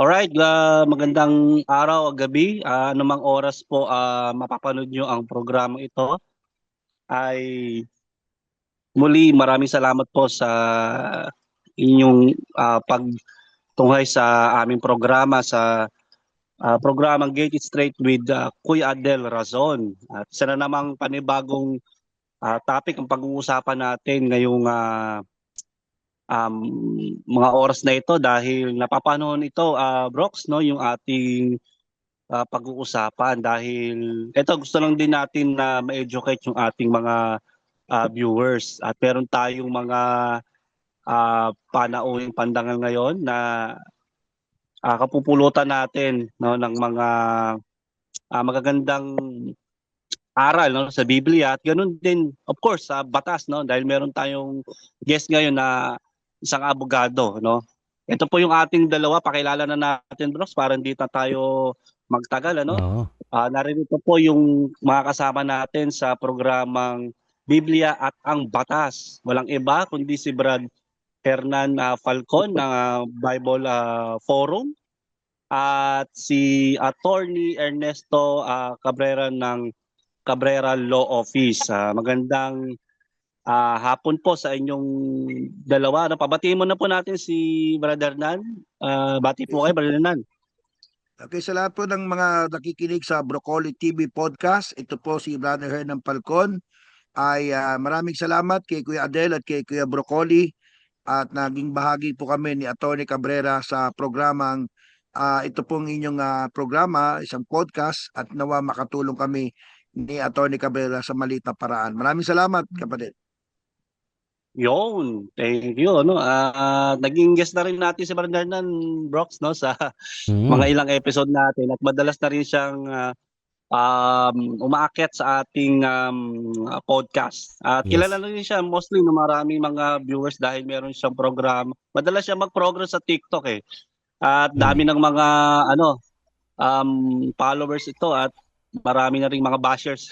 Alright, magandang araw o gabi, anumang oras po, mapapanood niyo ang programang ito, ay muli maraming salamat po sa inyong, pagtunghay sa aming programa programang Get It Straight with, Kuya Adel Razon. At isa na namang panibagong, topic ang pag-uusapan natin ngayong, um, mga oras na ito dahil napapanahon ito, Brox 'no, yung ating pag-uusapan dahil eto gusto lang din natin na ma-educate yung ating mga viewers at meron tayong mga panauhing pandangal ngayon na kapupulutan natin no ng mga magagandang aral no sa Biblia at ganoon din of course sa batas no dahil meron tayong guest ngayon na isang abogado no. Ito po yung ating dalawa, pakilala na natin bros para hindi na tayo magtagal ano. Oo. Narito po yung mga kasama natin sa programang Biblia at ang Batas. Walang iba kundi si Brad Hernan Falcon ng Bible Forum at si Attorney Ernesto Cabrera ng Cabrera Law Office. Magandang hapon po sa inyong dalawa. Pabatiin mo na po natin si Brother Hernan. Bati po kayo, Brother Hernan. Okay, sa lahat po ng mga nakikinig sa Broccoli TV Podcast, ito po si Brother Hernan Falcon. Maraming salamat kay Kuya Adel at kay Kuya Broccoli at naging bahagi po kami ni Attorney Cabrera sa programang ito pong inyong programa, isang podcast at nawa makatulong kami ni Attorney Cabrera sa maliit na paraan. Maraming salamat, kapatid. Yun, thank you. Ano, naging guest na rin natin si Brother Hernan Brox no sa mga ilang episode natin at madalas na rin siyang umaakyat sa ating podcast. At Yes. kilala na rin siya mostly ng maraming mga viewers dahil meron siyang program. Madalas siya mag-progress sa TikTok eh. At dami ng mga followers ito at marami na ring mga bashers.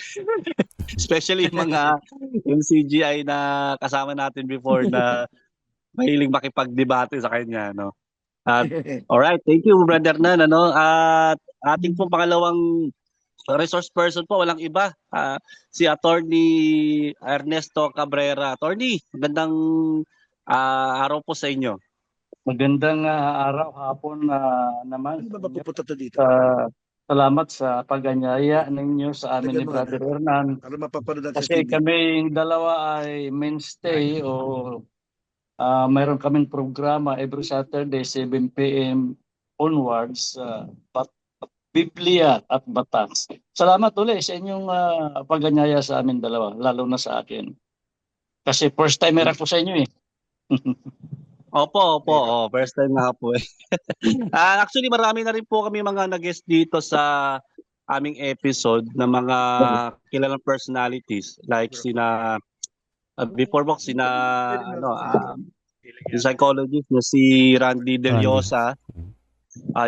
Especially yung mga MCGI na kasama natin before na mahilig makipagdebate sa kanya, no. At alright, thank you Brother Nan, ano. At ating pong pangalawang resource person po, walang iba, si Attorney Ernesto Cabrera. Attorney, magandang araw po sa inyo. Magandang araw, hapon naman. Ano ba pupunta to dito? Salamat sa pag-anyaya ninyo sa amin ni Brother Hernan. Para mapapanood natin sa Kasi TV. kaming dalawa ay mainstay o mayroon kaming programa every Saturday 7 p.m. onwards Biblia at Batas. Salamat ulit sa inyong pag-anyaya sa amin dalawa, lalo na sa akin. Kasi first timer ako sa inyo eh. Opo. First time nga po eh. Actually, marami na rin po kami mga nag-guest dito sa aming episode na mga kilalang personalities like sina before box sina yung psychologist na si Randy Del Llosa,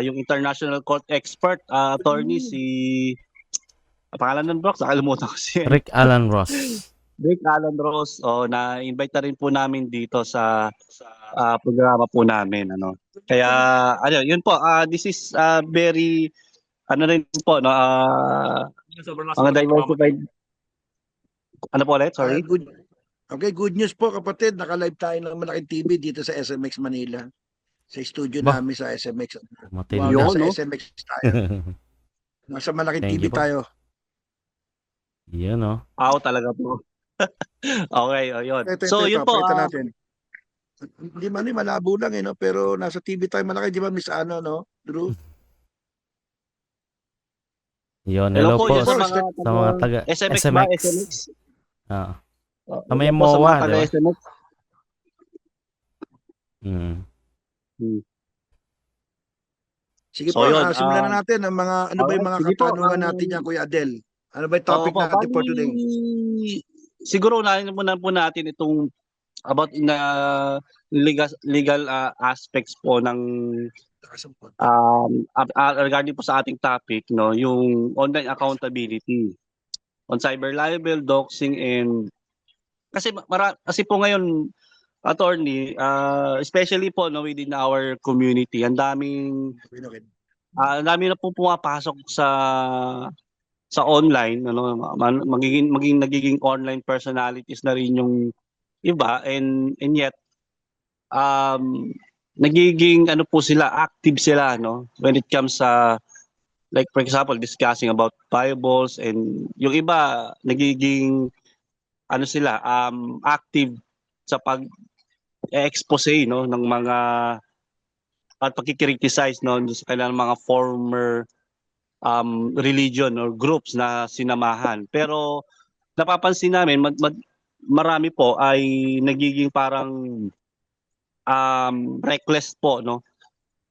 yung international court expert attorney si pangalan ng box nakalimutan ko si Rick Alan Ross. Rick Alan Ross, na-invite na rin po namin dito sa programa po namin, ano. Kaya yun po, this is very rin po no, mga diversified. Ano po ulit? Sorry. Good news po kapatid, naka-live tayo ng malaking TV dito sa SMX Manila. Sa studio namin sa SMX. Matindi. Nasa SMX tayo. Nasa malaking TV tayo. Yan o. Talaga po. Okay, yun. So yun po. Natin. Hindi man malabo lang no? Pero nasa TV tayo malaki, di ba Miss no? Drew? Yun, hello po sa mga taga SMX. May MOA, di ba? SMX. Sige po, simulan na natin ang mga ano ba yung mga katanungan natin niya, Kuya Adel. Ano ba yung topic natin for today? Siguro unahin muna po natin itong about na legal aspects po ng regarding po sa ating topic, no, yung online accountability on cyber libel, doxing, and kasi po ngayon attorney, especially po no, within our community, ang dami na po pumapasok sa online, ano, maging nagiging online personalities na rin yung iba, and yet nagiging ano po sila, active sila no when it comes sa, like for example, discussing about Bibles, and yung iba nagiging ano sila, active sa pag-expose no ng mga at pagkikriticize no sa kanilang mga former religion or groups na sinamahan. Pero napapansin namin marami po ay nagiging parang reckless po no,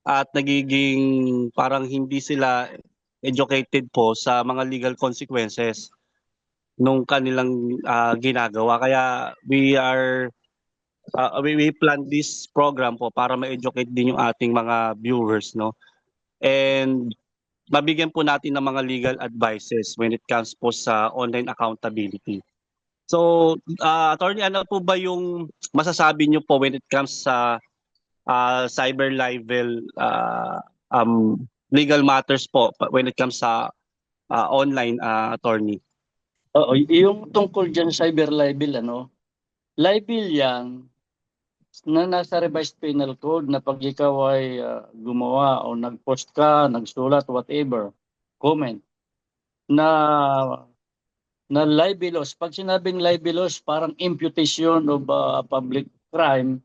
at nagiging parang hindi sila educated po sa mga legal consequences nung kanilang ginagawa. Kaya we plan this program po para ma-educate din yung ating mga viewers no, and mabigyan po natin ng mga legal advices when it comes po sa online accountability. So, attorney, ano po ba yung masasabi niyo po when it comes sa cyber libel, legal matters po when it comes sa online, attorney? Oo, yung tungkol dyan cyber libel, libel yan na nasa revised penal code na pag ikaw ay gumawa o nag-post ka, nagsulat, whatever, comment, na libelous. Pag sinabing libelous, parang imputation of public crime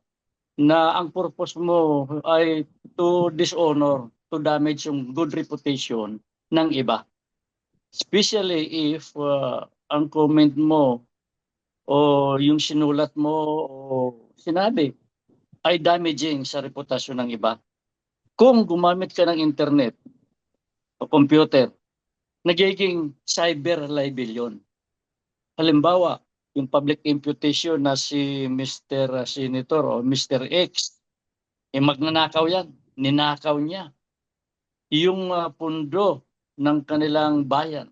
na ang purpose mo ay to dishonor, to damage yung good reputation ng iba. Especially if ang comment mo o yung sinulat mo o sinabi ay damaging sa reputasyon ng iba. Kung gumamit ka ng internet o computer, nagiging cyber libel yun. Halimbawa, yung public imputation na si Mr. Senator o Mr. X, magnanakaw yan. Ninakaw niya yung pundo ng kanilang bayan.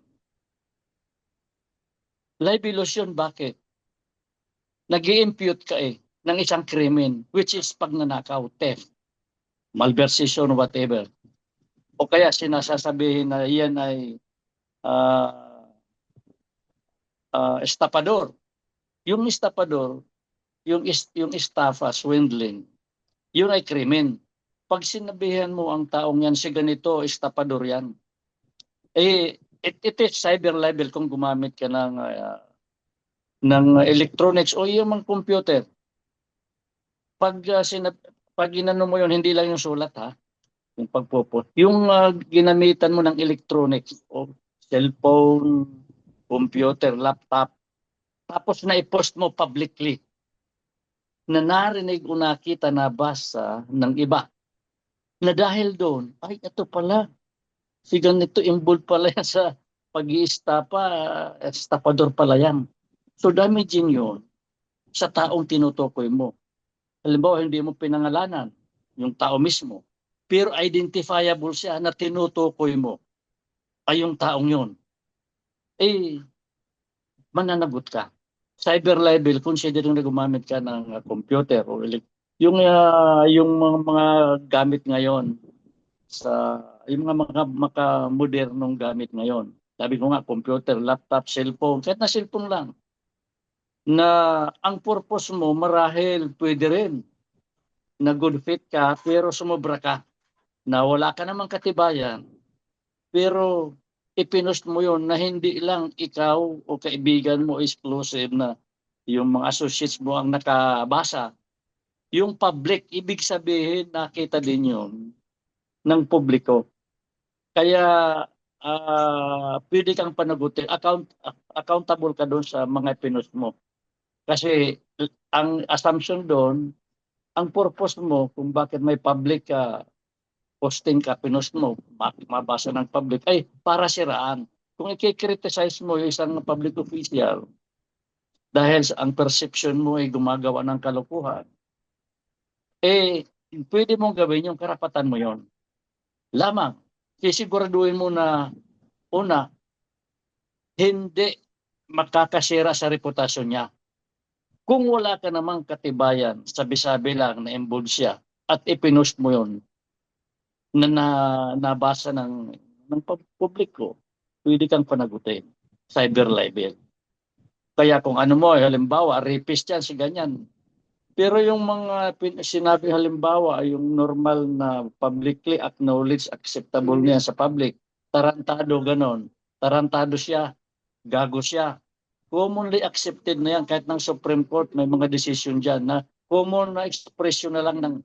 Libelous yun, bakit? Nag-i-impute ka ng isang krimen, which is pagnanakaw, theft, malversation, whatever. O kaya sinasasabihin na yan ay estapador. Yung estapador, yung estafa, swindling, yun ay krimen. Pag sinabihan mo ang taong yan, si ganito, estapador yan. It is cyber libel kung gumamit ka ng electronics o yung mga computer. Pag inano mo yun, hindi lang yung sulat yung pagpupot. Yung ginamitan mo ng electronics o cellphone, computer, laptop, tapos na-post mo publicly na narinig o nakita, nabasa ng iba na dahil doon, ay ito pala, si ganito involved pala yan sa pag-iistapa, estapador pala yan. So damaging yun sa taong tinutukoy mo. Halimbawa, hindi mo pinangalanan yung tao mismo, pero identifiable siya na tinutukoy mo ay yung taong yun. Mananagot ka. Cyber libel, considering na gumamit ka ng computer o yung mga gamit ngayon sa yung mga modernong gamit ngayon. Sabi ko nga, computer, laptop, cellphone, kahit na cellphone lang, na ang purpose mo marahil pwede rin na good fit ka pero sumobra ka, na wala ka namang katibayan, pero ipinost mo yon na hindi lang ikaw o kaibigan mo exclusive na yung mga associates mo ang nakabasa. Yung public, ibig sabihin nakita din yun ng publiko. Kaya pwede kang panagutin, accountable ka doon sa mga pinost mo. Kasi ang assumption doon, ang purpose mo kung bakit may public posting ka, pinost mo, mabasa ng public, ay para siraan. Kung i-criticize mo yung isang public official dahil ang perception mo ay gumagawa ng kalokohan, pwede mong gawin yung karapatan mo yon. Lamang, sisiguraduhin mo na una, hindi makakasira sa reputasyon niya. Kung wala ka namang katibayan, sabi-sabi lang na involved siya at ipinost mo yon na nabasa ng publiko, pwede kang panagutin. Cyber libel. Kaya kung ano mo, halimbawa, rapist yan, si ganyan. Pero yung mga sinabi halimbawa, yung normal na publicly acknowledged, acceptable niya sa public, tarantado ganon, tarantado siya, gago siya. Commonly accepted na yan, kahit ng Supreme Court, may mga decision dyan na common na expression na lang ng,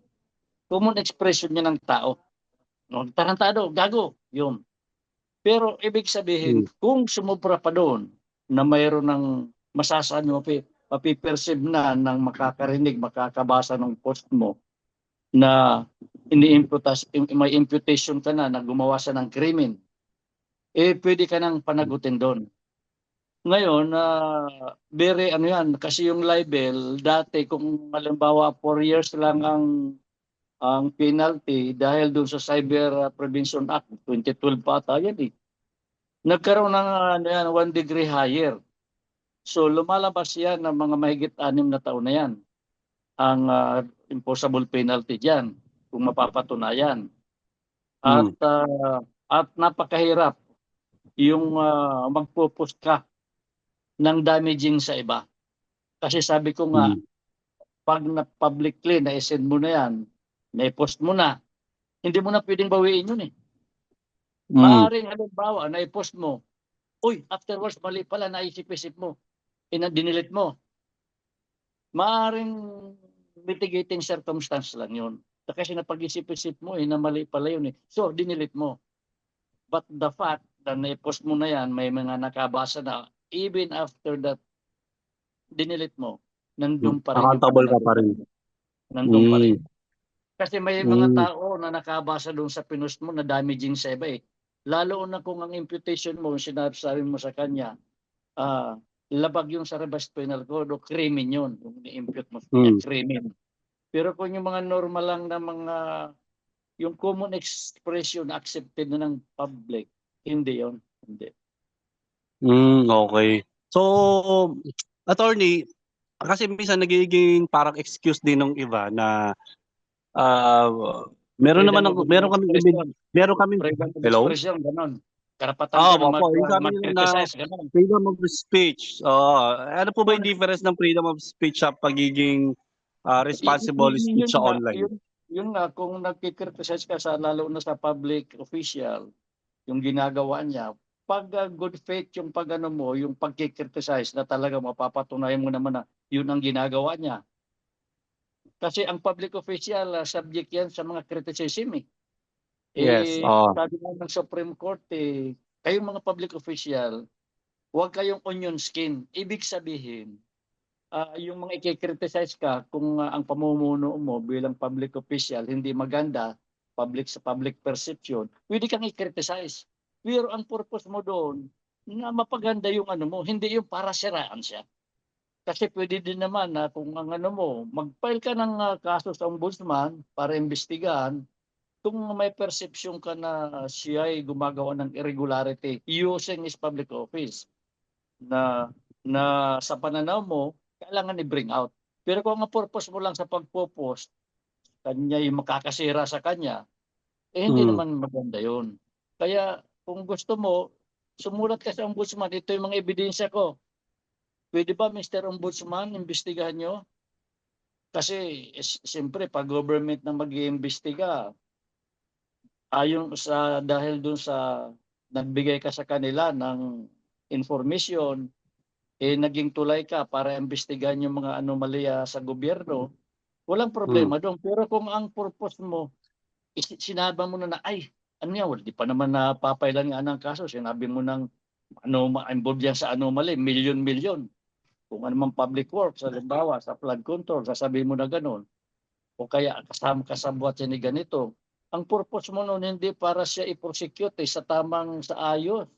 common expression niya ng tao. No, tarantado, gago, yun. Pero ibig sabihin, kung sumubra pa doon na mayroon ng masasabi mo, mapiperceive na ng makakarinig, makakabasa ng post mo na may imputation ka na gumawa siya ng krimen, pwede ka nang panagutin doon. Ngayon, very ano yan, kasi yung libel, dati kung halimbawa 4 years lang ang penalty dahil doon sa Cyber Prevention Act, 2012 pa ata yan eh. Nagkaroon ng 1 degree higher. So lumalabas yan ng mga mahigit 6 na taon na yan. Ang imposable penalty diyan kung mapapatunayan. At napakahirap yung magpo-post ka ng damaging sa iba. Kasi sabi ko nga, pag publicly na-send mo na yan, na-post mo na, hindi mo na pwedeng bawiin yun eh. Maaring halimbawa, na-post mo, uy, afterwards, mali pala, naisip-isip mo, dinilit mo. Maaring mitigating circumstance lang yun. Kasi napag-isip-isip mo, na mali pala yun eh. So, dinilit mo. But the fact na na-post mo na yan, may mga nakabasa na, even after that, dinilit mo, nandun pa rin. Accountable ka pa rin. Nandun pa rin. Kasi may mga tao na nakabasa doon sa pinost mo na damaging sa iba eh. Lalo na kung ang imputation mo, sinasabi mo sa kanya, labag yung sa revised penal code o krimen yun. Yung ni-impute mo sa kanya, krimen. Pero kung yung mga normal lang na mga, yung common expression accepted na ng public, hindi yun. Hindi. Okay. So, attorney, kasi minsan nagiging parang excuse din ng iba na meron kami freedom of hello? expression, ganon. Karapatan ko na mag-criticize, ganon. Freedom of speech. Ano po ba yung difference ng freedom of speech sa pagiging responsible speech sa online? Yun nga, kung nagkikriticize ka lalo na sa public official, yung ginagawa niya, pag good faith yung pag-ano mo, yung pagkikriticize na talaga mapapatunayan mo naman na yun ang ginagawa niya. Kasi ang public official, subject yan sa mga criticism eh. Yes. Sabi nga ng Supreme Court kayong mga public official, huwag kayong onion skin. Ibig sabihin, yung mga i-criticize ka kung ang pamumuno mo bilang public official hindi maganda, sa public perception, pwede kang i-criticize. Pero ang purpose mo doon, na mapaganda yung ano mo, hindi yung para siraan siya. Kasi pwede din naman na kung ang ano mo, mag-file ka ng kaso sa ombudsman para imbestigahan kung may perception ka na siya ay gumagawa ng irregularity using his public office na sa pananaw mo, kailangan i-bring out. Pero kung ang purpose mo lang sa pagpo-post, kanya yung makakasira sa kanya, hindi naman maganda yun. Kaya kung gusto mo, sumulat ka sa ombudsman, ito yung mga ebidensya ko. Pwede ba, Mr. Ombudsman, imbestigahan nyo? Kasi, siyempre, pag government na mag-iimbestiga, dahil dun sa nagbigay ka sa kanila ng information, naging tulay ka para imbestigahan yung mga anomalya sa gobyerno, walang problema doon. Pero kung ang purpose mo, sinabi mo na ay, ano yan, di pa naman napapailan nga ng kaso, sinabi mo ng involved yan sa anomaly, milyon-milyon. Kung ano man public works, halimbawa sa flood control, sasabihin mo na gano'n. O kaya kasabwat siya ni ganito. Ang purpose mo noon hindi para siya i-prosecute sa ayos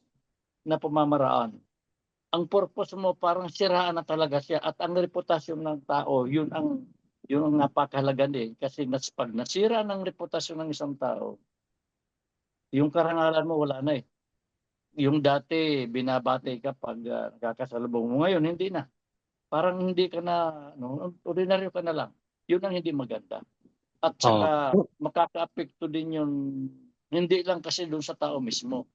na pamamaraan. Ang purpose mo parang siraan na talaga siya at ang reputasyon ng tao, yun ang napakahalaga din. Kasi pag nasira ng reputasyon ng isang tao, yung karangalan mo wala na eh. Yung dati binabati ka pag nakakasalubong mo, ngayon hindi na. parang hindi ka na, ordinaryo ka na lang. Yun ang hindi maganda. At Oo. saka makakaapekto din yun, hindi lang kasi doon sa tao mismo.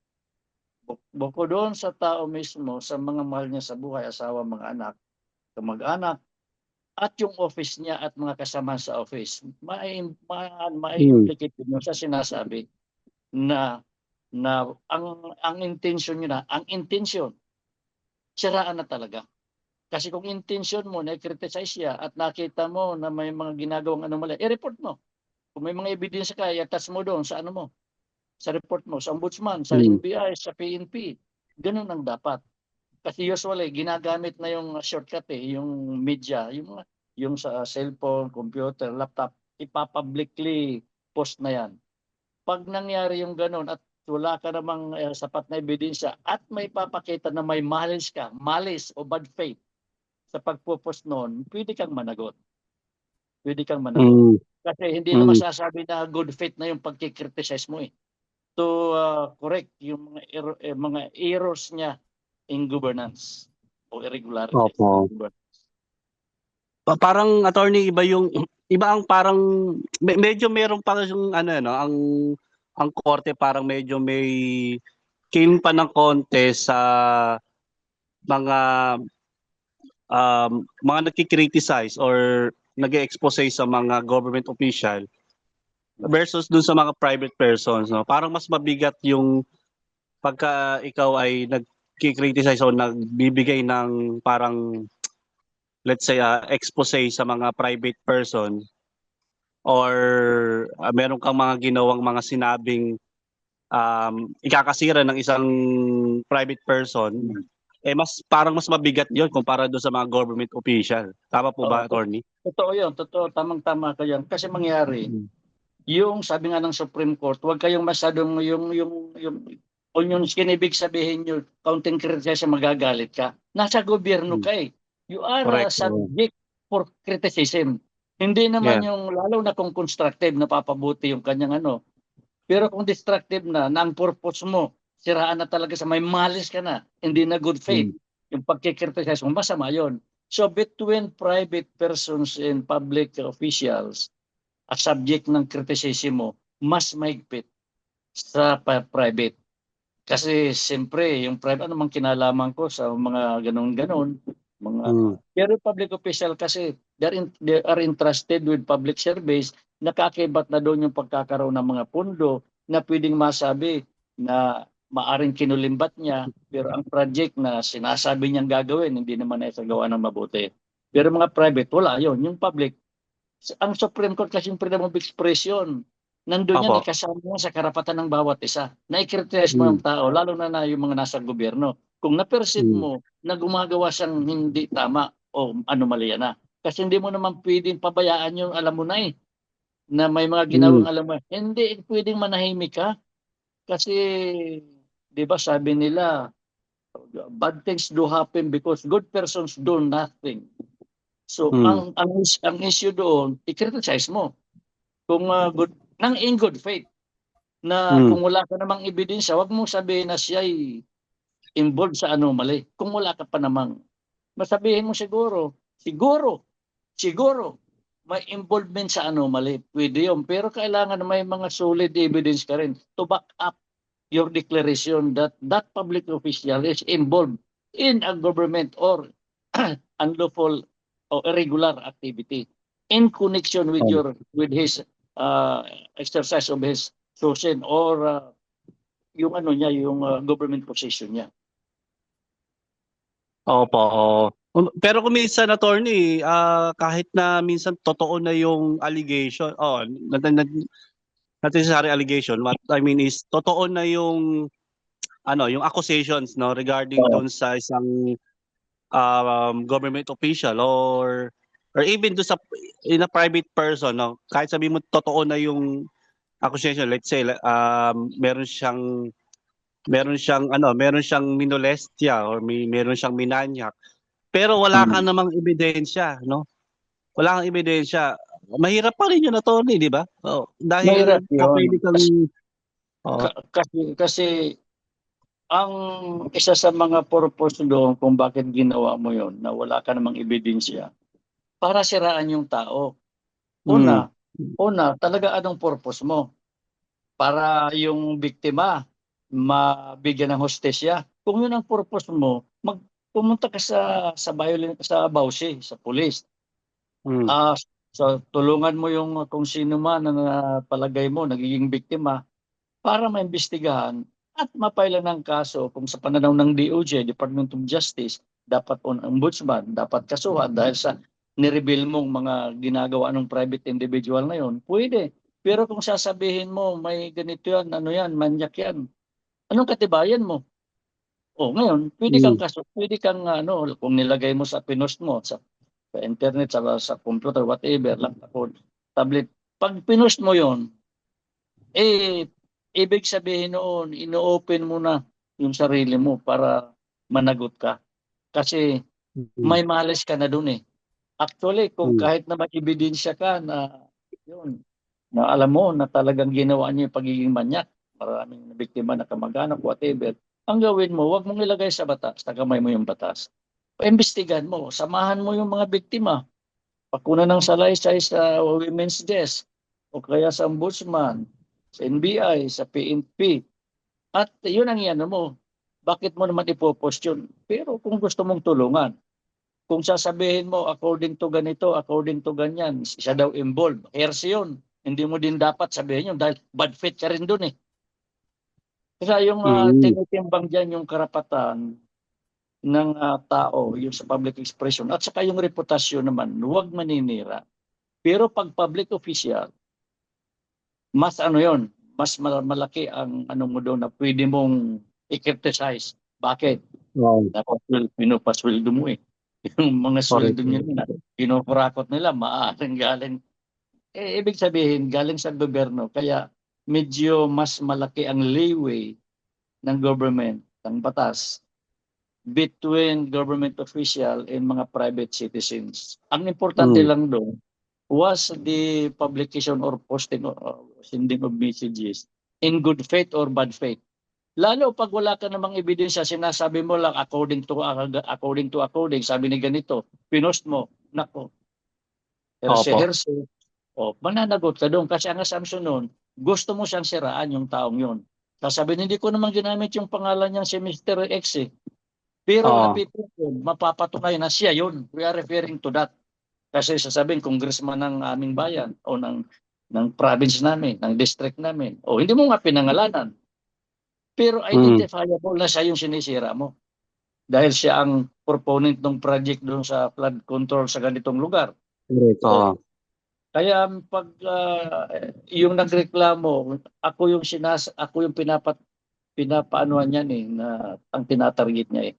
Bukod doon sa tao mismo, sa mga mahal niya sa buhay, asawa, mga anak, kamag-anak, at yung office niya at mga kasama sa office, mai-implicate din yun sa sinasabi na ang intention niyo ang intention, siraan na talaga. Kasi kung intention mo na i-criticize siya at nakita mo na may mga ginagawang anomalya, i-report mo. Kung may mga ebidensya ka, i-attach mo doon sa ano mo, sa report mo, sa ombudsman, sa NBI, sa PNP. Ganun ang dapat. Kasi usually, ginagamit na yung shortcut yung media, yung sa cellphone, computer, laptop, ipapublicly post na yan. Pag nangyari yung ganun at wala ka namang sapat na ebidensya at may papakita na may malice o bad faith sa pagpo-post noon, pwede kang managot. Kasi hindi na masasabi na good faith na yung pagkikriticize mo to correct yung mga errors niya in governance o irregularities. Opo. Parang attorney, iba ang parang medyo meron pa yung ang korte parang medyo may came pa ng konte sa mga mga nagki-criticize or nag-e-expose sa mga government official versus dun sa mga private persons, no? Parang mas mabigat yung pagka ikaw ay nagki-criticize o nagbibigay ng parang let's say expose sa mga private person or meron kang mga ginawang mga sinabing ikakasira ng isang private person, parang mas mabigat 'yon kumpara doon sa mga government official. Tama po ba, attorney? Totoo 'yon, totoo, tamang-tama ka 'yan. Kasi mangyari, yung sabi nga ng Supreme Court, huwag kayong masyadong yung ibig sabihin nyo, counting criticism, magagalit ka. Nasa gobyerno ka You are subject for criticism. Hindi naman yung, lalo na kung constructive, napapabuti yung kanyang Pero kung destructive na ang purpose mo, siraan na talaga may malice ka na, hindi na good faith, yung pagkikriticize mo, masama yun. So between private persons and public officials, at subject ng criticism mo, mas mahigpit sa private. Kasi siyempre, yung private, anumang kinalaman ko sa mga ganon-ganon, pero public official kasi, they are entrusted with public service, nakakibat na doon yung pagkakaroon ng mga pundo na pwedeng masabi na maaring kinulimbat niya, pero ang project na sinasabi niyang gagawin, hindi naman naisagawa ng mabuti. Pero mga private, wala yon. Yung public, ang Supreme Court kasi yung freedom of expression, nandun yan, ikasama sa karapatan ng bawat isa. Na-criticize mo ang tao, lalo na yung mga nasa gobyerno. Kung na-perceive mo na gumagawa siyang hindi tama o anomalya na. Kasi hindi mo naman pwedeng pabayaan yung alam mo na may mga ginawang alam mo. Hindi pwedeng manahimik ka. Kasi, di ba sabi nila, bad things do happen because good persons do nothing. So, ang issue doon, i-criticize mo. Kung in good faith, na kung wala ka namang ebidensya, wag mong sabihin na siya ay involved sa anomaly. Kung wala ka pa namang, masabihin mo siguro, may involvement sa anomaly. Pwede yun. Pero kailangan may mga solid evidence ka rin to back up your declaration that that public official is involved in a government or unlawful or irregular activity in connection with his exercise of his function or yung government position niya. Opo. Pero kung minsan, attorney, kahit na minsan totoo na yung allegation, not necessary allegation, what I mean is totoo na yung yung accusations, no, regarding doon sa isang government official or even doon sa in a private person, no, kahit sabihin mo totoo na yung accusation, let's say meron siyang minolestya or meron siyang minanyak, pero wala ka namang ebidensya, no? Wala kang ebidensya. Mahirap pa rin yun, attorney, di ba? Dahil Mahirap yun. pwede kang Kasi ang isa sa mga purpose doon kung bakit ginawa mo yon na wala ka namang ebidensya, para siraan yung tao. Mm. Una, talaga anong purpose mo? Para yung biktima mabigyan ng hostesya. Kung yun ang purpose mo, pumunta ka sa bawsi, sa pulis. Mm. So tulungan mo yung kung sino man na palagay mo nagiging biktima para maimbestigahan at mapailan ng kaso kung sa pananaw ng DOJ, Department of Justice, dapat on ombudsman, dapat kasuhan dahil sa nireveal mong mga ginagawa ng private individual na yon, pwede. Pero kung sasabihin mo may ganito yan, ano yan, manyak yan, anong katibayan mo? O ngayon, Mm. pwede kang kung nilagay mo sa pinost mo sa internet, sa computer, whatever, laptop, o tablet, pag pinost mo yon, ibig sabihin noon, ino-open mo na yung sarili mo para managot ka. Kasi Mm. may malas ka na dun eh. Actually, kung Mm. kahit na may ebidensya ka na yun, na alam mo na talagang ginawa niya yung pagiging manyak, maraming biktima na kamag-anak, whatever, ang gawin mo, wag mong ilagay sa batas, sa kamay mo yung batas. Paimbestigahan mo, samahan mo yung mga biktima, pakuna ng salaysay sa women's desk, o kaya sa ombudsman, sa NBI, sa PNP. At yun ang iano mo. Bakit mo naman ipopost yun? Pero kung gusto mong tulungan, kung sasabihin mo according to ganito, according to ganyan, siya daw involved, heresy yun. Hindi mo din dapat sabihin yun dahil bad faith ka rin dun eh. Kasi yung Mm. tinitimbang dyan yung karapatan ng tao, yung sa public expression, at saka yung reputasyon naman, huwag maninira. Pero pag public official, mas yon, mas malaki ang mo doon na pwede mong i-criticize. Bakit? Wow. Dapat pinupasweldo mo eh. Yung mga Correct. sweldo nyo na kinukurakot nila, maaaring galing. Ibig sabihin, galing sa gobyerno. Kaya medyo mas malaki ang leeway ng government, ng batas, between government official and mga private citizens. Ang importante Mm. lang doon was the publication or posting or sending of messages in good faith or bad faith. Lalo pag wala ka namang ebidensya, sinasabi mo lang according, sabi ni ganito, pinost mo, nako, Opo. hersey, mananagot ka doon kasi ang assumption noon, gusto mo siyang siraan yung taong yun. Sasabihin, hindi ko naman ginamit yung pangalan niyang si Mr. X eh. Pero Oo. napipilitin, mapapatunayan na siya yun. We are referring to that. Kasi sasabihin, congressman ng aming bayan o ng province namin, ng district namin. O hindi mo nga pinangalanan. Pero identifiable na siya yung sinisira mo. Dahil siya ang proponent ng project doon sa flood control sa ganitong lugar. Correct. Oo. Kaya pag yung nagreklamo, ako yung pinapaanuhan niyan eh, na ang tinatarget niya eh.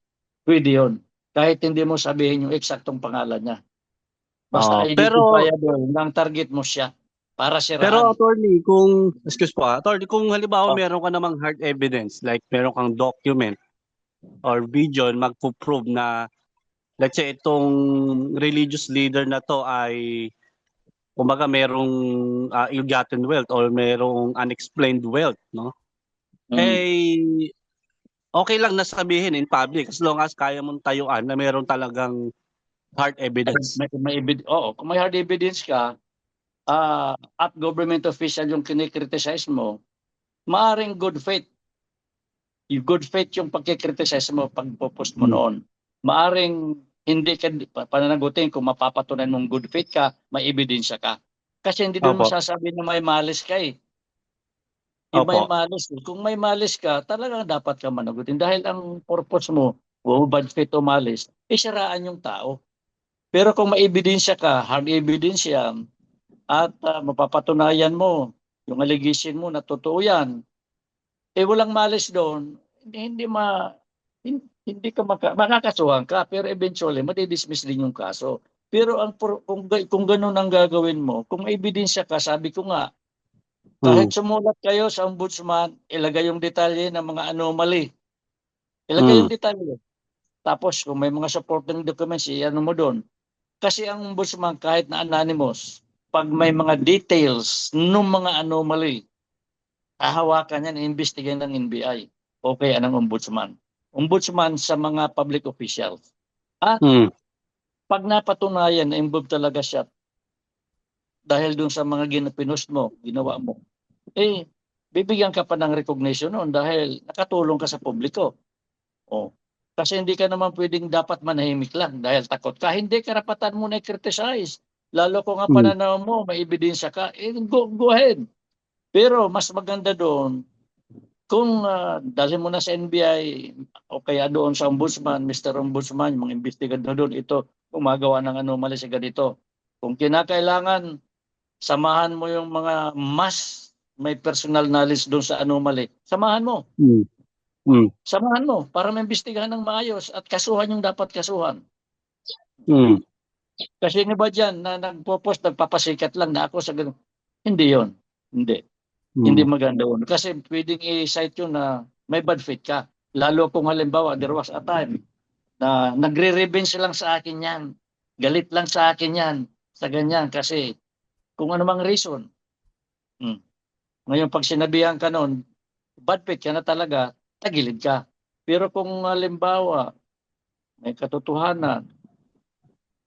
Pwede yun. Kahit hindi mo sabihin yung eksaktong pangalan niya. Basta Pero identifiable ng target mo siya para pero siraan. attorney, attorney, kung halimbawa meron ka namang hard evidence, like meron kang document or video magpo-prove na let's say itong religious leader na to ay kumbaga merong ill-gotten wealth or merong unexplained wealth, no? Eh okay lang na sabihin in public as long as kaya mong tayuan na meron talagang hard evidence. Kung may hard evidence ka, at government official yung kinikriticize mo, maaring good faith. Yung good faith yung pagkikriticize mo, pagpo-post mo noon. Maaring hindi ka pananagutin kung mapapatunan mong good faith ka, may ebidensya ka. Kasi hindi doon Opo. masasabi na may malis ka eh. Yung may Opo. malis, kung may malis ka, talagang dapat ka managutin. Dahil ang purpose mo, bad faith o malis, isiraan yung tao. Pero kung may ebidensya ka, hard ebidensya, at mapapatunayan mo, yung allegation mo na totoo yan, walang malis doon, hindi ka makakasuhan ka, pero eventually, madidismiss din yung kaso. Pero kung ganun ang gagawin mo, kung may ebidensya ka, sabi ko nga, kahit sumulat kayo sa ombudsman, ilagay yung detalye ng mga anomaly. Ilagay yung detalye. Tapos kung may mga supporting documents, ano mo doon. Kasi ang ombudsman, kahit na anonymous, pag may mga details ng mga anomaly, hahawakan yan, iimbestigahan ng NBI. o kaya ng ombudsman. Ombudsman sa mga public officials. At Mm. pag napatunayan na involved talaga siya dahil dun sa mga ginapinost mo, ginawa mo, bibigyan ka pa ng recognition noon dahil nakatulong ka sa publiko. Oh. Kasi hindi ka naman pwedeng dapat manahimik lang dahil takot ka. Hindi, karapatan mo na i-criticize. Lalo kung ang Mm. pananaw mo, may ebidensya ka, go ahead. Pero mas maganda doon, kung dalhin mo na sa NBI o kaya doon sa Ombudsman, Mr. Ombudsman, yung mga investigador doon, ito, gumagawa ng anomaly sa ganito. Kung kinakailangan, samahan mo yung mga mas may personal knowledge doon sa anomaly. Samahan mo. Mm. Mm. Samahan mo para maimbestigahan ng maayos at kasuhan yung dapat kasuhan. Mm. Kasi yung iba dyan na nagpo-post, nagpapasikat lang na ako sa ganun. Hindi yon. Hindi. Hindi Mm. maganda yun. Kasi pwedeng i-cite yun na may bad faith ka. Lalo kung halimbawa, there was a time na nagre-revenge lang sa akin yan. Galit lang sa akin yan. Sa ganyan. Kasi kung ano mang reason. Ngayon, pag sinabihan ka noon, bad faith ka na talaga, tagilid ka. Pero kung halimbawa, may katotohanan,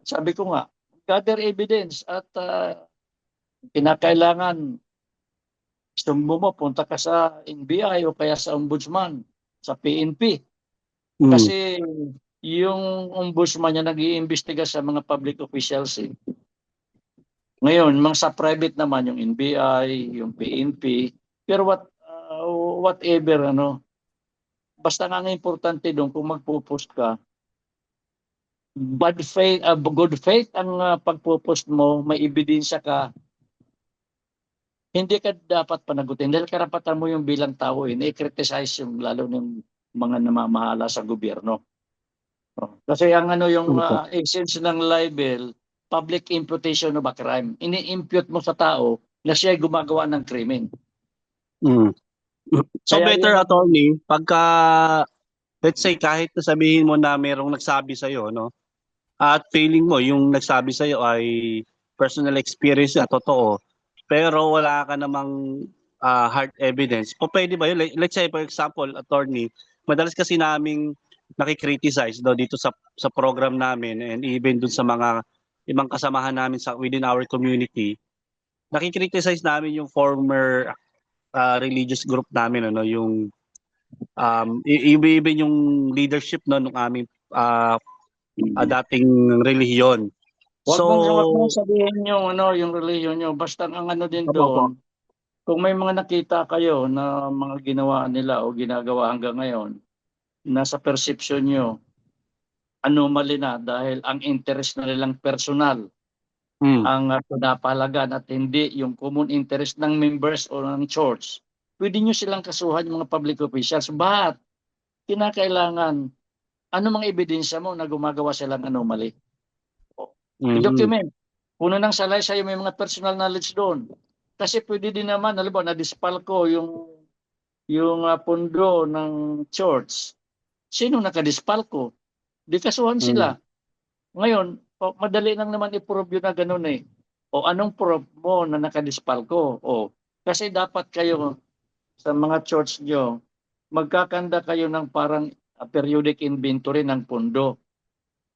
sabi ko nga, gather evidence at kinakailangan sumbo mo, punta ka sa NBI o kaya sa Ombudsman, sa PNP. Mm. Kasi yung Ombudsman niya nag-iimbestiga sa mga public officials. Ngayon, mga sa private naman, yung NBI, yung PNP, pero whatever, basta nga ang importante doon kung magpo-post ka, bad faith, good faith ang pagpo-post mo, may ebidensya ka, hindi ka dapat panagutin dahil karapatan mo yung bilang tao na-criticize yung lalo ng mga namamahala sa gobyerno. Kasi ang yung essence ng libel, public imputation of a crime. Ini-impute mo sa tao na siya ay gumagawa ng krimen. Mm. So Kaya better, yun attorney, pagka let's say kahit sabihin mo na merong nagsabi sa iyo, no? At feeling mo yung nagsabi sa iyo ay personal experience na totoo, pero wala ka namang hard evidence. O pwede ba yun? Let's say for example, attorney, madalas kasi naming nakikriticize daw dito sa program namin and even dun sa mga ibang kasamahan namin sa within our community, nakikriticize namin yung former religious group namin, yung even yung leadership no ng aming dating relihiyon. wag So, mong sabihin yung religion nyo. Basta ang din opo po. doon, kung may mga nakita kayo na mga ginawa nila o ginagawa hanggang ngayon, na sa perception nyo, anomaly na dahil ang interest na nilang personal ang pinapahalagan at hindi yung common interest ng members o ng church, pwede nyo silang kasuhan yung mga public officials. But, kinakailangan, ano mga ebidensya mo na gumagawa silang anomaly? I-document. Puno ng salaysay may mga personal knowledge doon. Kasi pwede din naman, halimbawa, na-dispal ko yung pundo ng church. Sino nakadispal ko? Di kasuhan sila. Ngayon, madali lang naman i-prove yun na ganun eh. O anong proof mo na nakadispal ko? O, kasi dapat kayo sa mga church nyo, magkakanda kayo ng parang periodic inventory ng pundo.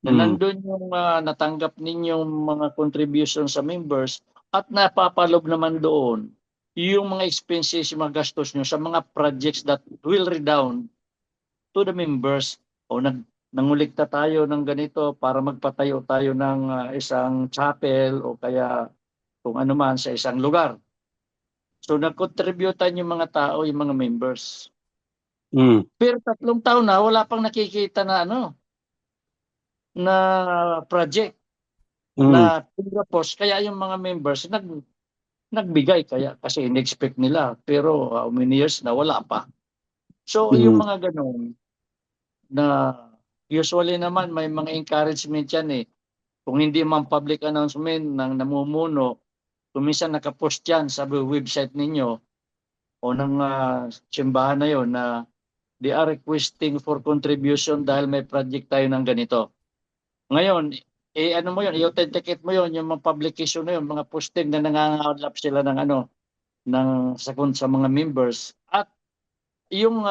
Na nandun yung natanggap ninyong mga contribution sa members at napapalob naman doon yung mga expenses, yung mga gastos nyo sa mga projects that will redound to the members. O nangulikta tayo ng ganito para magpatayo tayo ng isang chapel o kaya kung ano man sa isang lugar. So nag-contributan yung mga tao, yung mga members. Pero 3 taon na wala pang nakikita na na project na pinropose. Kaya yung mga members nagbigay kaya kasi in-expect nila pero many years na wala pa. So yung mga ganun na usually naman may mga encouragement yan eh. Kung hindi man public announcement ng namumuno, kung minsan nakapost yan sa website ninyo o ng simbahan na yon na they are requesting for contribution dahil may project tayo ng ganito. Ngayon, ano mo yun, i-authenticate mo yun, yung mga publication na yun, mga posting na nangangalap sila ng sa mga members. At yung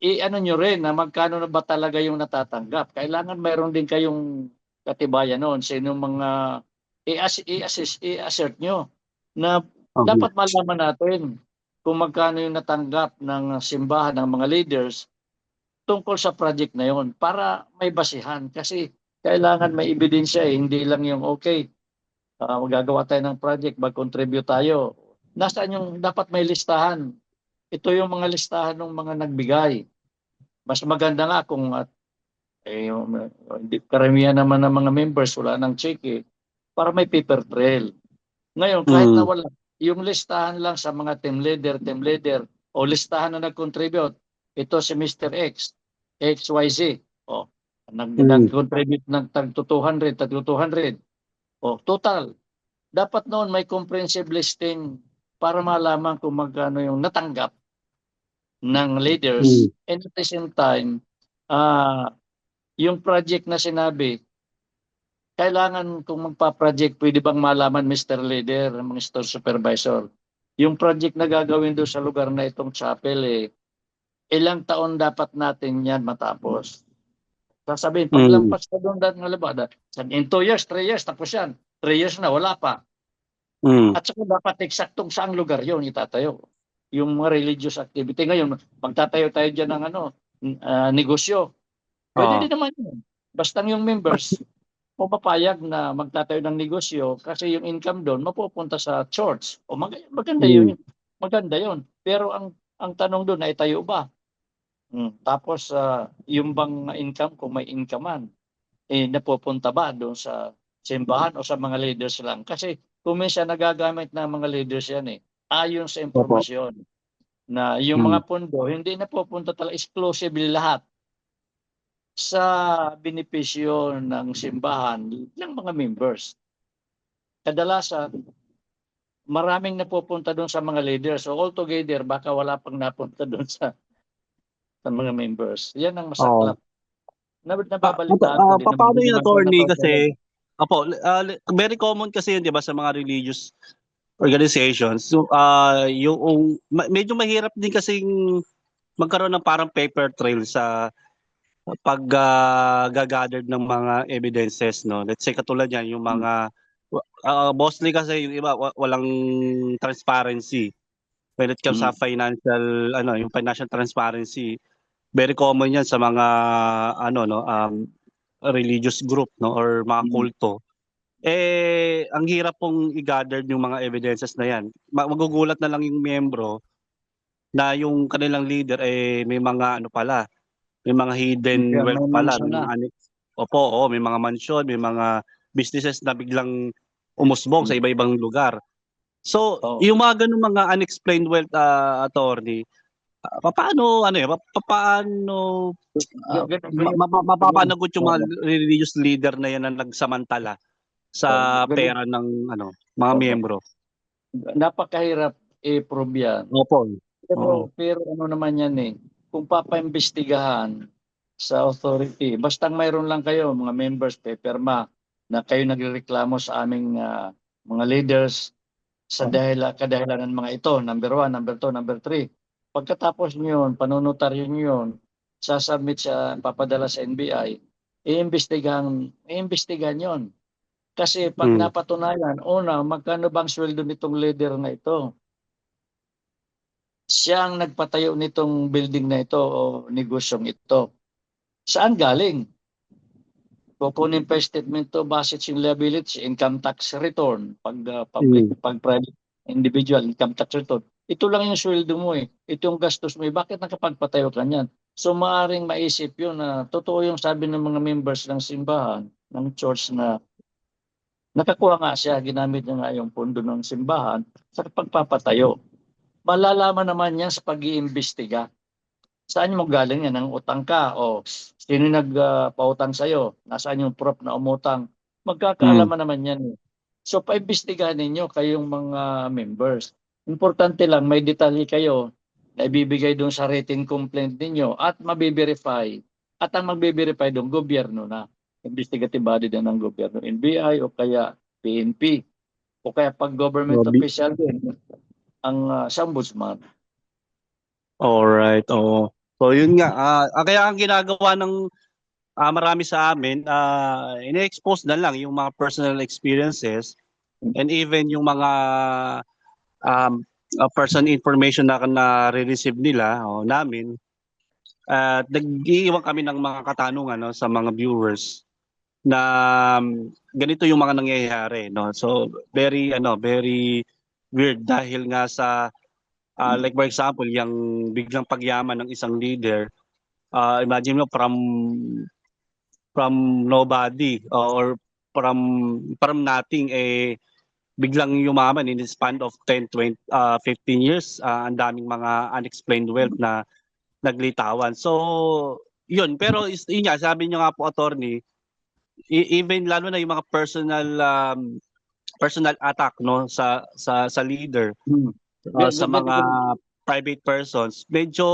i-ano nyo rin na magkano na ba talaga yung natatanggap. Kailangan mayroon din kayong katibayan noon sa inyong mga i-assert nyo na dapat malaman natin kung magkano yung natanggap ng simbahan ng mga leaders tungkol sa project na yon para may basihan. Kasi kailangan may ebidensya hindi lang yung okay, magagawa tayo ng project, mag-contribute tayo. Nasaan yung dapat may listahan? Ito yung mga listahan ng mga nagbigay. Mas maganda nga kung karamihan naman ng mga members wala nang check para may paper trail. Ngayon, kahit na wala, yung listahan lang sa mga team leader, o listahan na nag-contribute, ito si Mr. X, XYZ, nag-contribute ng tag 200, tag 200, total. Dapat noon may comprehensive listing para malaman kung magkano yung natanggap ng leaders. And at the same time, yung project na sinabi, kailangan kung magpa-project, pwede bang malaman Mr. Leader, mga store supervisor, yung project na gagawin doon sa lugar na itong chapel, ilang taon dapat natin yan matapos? Sasabihin, paglampas ka doon ng labada, in 2 years, 3 years, tapos yan. 3 years na, wala pa. At saka dapat eksaktong saang lugar yun itatayo. Yung mga religious activity. Ngayon, magtatayo tayo dyan ng negosyo. Pwede din naman yun. Basta yung members, papayag na magtatayo ng negosyo kasi yung income doon mapupunta sa church. Maganda yun. Maganda yun. Pero ang tanong doon ay tayo ba? Tapos yung bang income, kung may income man, napupunta ba doon sa simbahan o sa mga leaders lang? Kasi kung minsan nagagamit ng mga leaders yan ayon sa impormasyon na yung mga pondo hindi napupunta talaga exclusively lahat sa benepisyo ng simbahan ng mga members. Kadalasan, maraming napupunta doon sa mga leaders. So altogether, baka wala pang napunta doon sa mga members. Yan ang masaklap. Nababalitaan ko din. Paano yung attorney kasi, very common kasi yun, di ba, sa mga religious organizations. So, medyo mahirap din kasing magkaroon ng parang paper trail sa pag-gather ng mga evidences, no? Let's say katulad yan, yung mga mostly kasi yung iba walang transparency when it comes sa financial yung financial transparency. Very common yan sa mga religious group, no, or mga kulto. Ang hirap pong i-gather yung mga evidences na yan. Magugulat na lang yung miyembro na yung kanilang leader may mga may mga hidden wealth pala, may mga may mga mansion, may mga businesses na biglang umusbong sa iba-ibang lugar. So, yung mga ganung mga unexplained wealth, attorney, paano mapapanagot yung mga religious leader na yan na nagsamantala sa pera ng mga miyembro? Napakahirap i-prove yan. Pero ano naman yan kung papaimbestigahan sa authority, basta mayroon lang kayo, mga members, paperma, na kayo nagreklamo sa aming mga leaders sa kadahilan ng mga ito, number 1, number 2, number 3. Pagkatapos nyo yun, panunotaryo nyo yun, sasubmit papadala sa NBI, iimbestigahan yun. Kasi pag napatunayan, magkano bang sweldo nitong leader na ito? Siya ang nagpatayo nitong building na ito o negosyong ito. Saan galing? Kukunin pa statement to, base yung liability, income tax return, pag private individual income tax return. Ito lang yung sweldo mo Ito yung gastos mo Bakit nakapagpatayo ka niyan? So maaring maisip yun na totoo yung sabi ng mga members ng simbahan, ng church na nakakuha nga siya, ginamit niya nga yung pondo ng simbahan sa pagpapatayo. Malalaman naman yan sa pag-iimbestiga. Saan mo galing yan? Nang utang ka? O sino nagpautang sa'yo? Nasaan yung proof na umutang? Magkakaalaman naman yan. So, paimbestigahan ninyo kayong mga members. Importante lang, may detalye kayo na ibibigay doon sa written complaint ninyo at mabiverify. At ang magbiverify doon, gobyerno na. Investigative body din ng gobyerno. NBI o kaya PNP. O kaya pag government official din, ang ombudsman. Alright, So yun nga, kaya ang ginagawa ng marami sa amin, ine-expose na lang yung mga personal experiences and even yung mga um, person information na na-receive nila o namin. At nag-iiwan kami ng mga katanungan, no, sa mga viewers na ganito yung mga nangyayari, no. So very weird dahil nga sa like for example, yung biglang pagyaman ng isang leader, imagine mo from nobody or from nothing, biglang yumaman in the span of 10, 20, 15 years. Ang daming mga unexplained wealth na naglitawan. So yun, pero yun nga, sabi niyo nga po, attorney, even lalo na yung mga personal attack, no, sa leader, sa mga private persons, medyo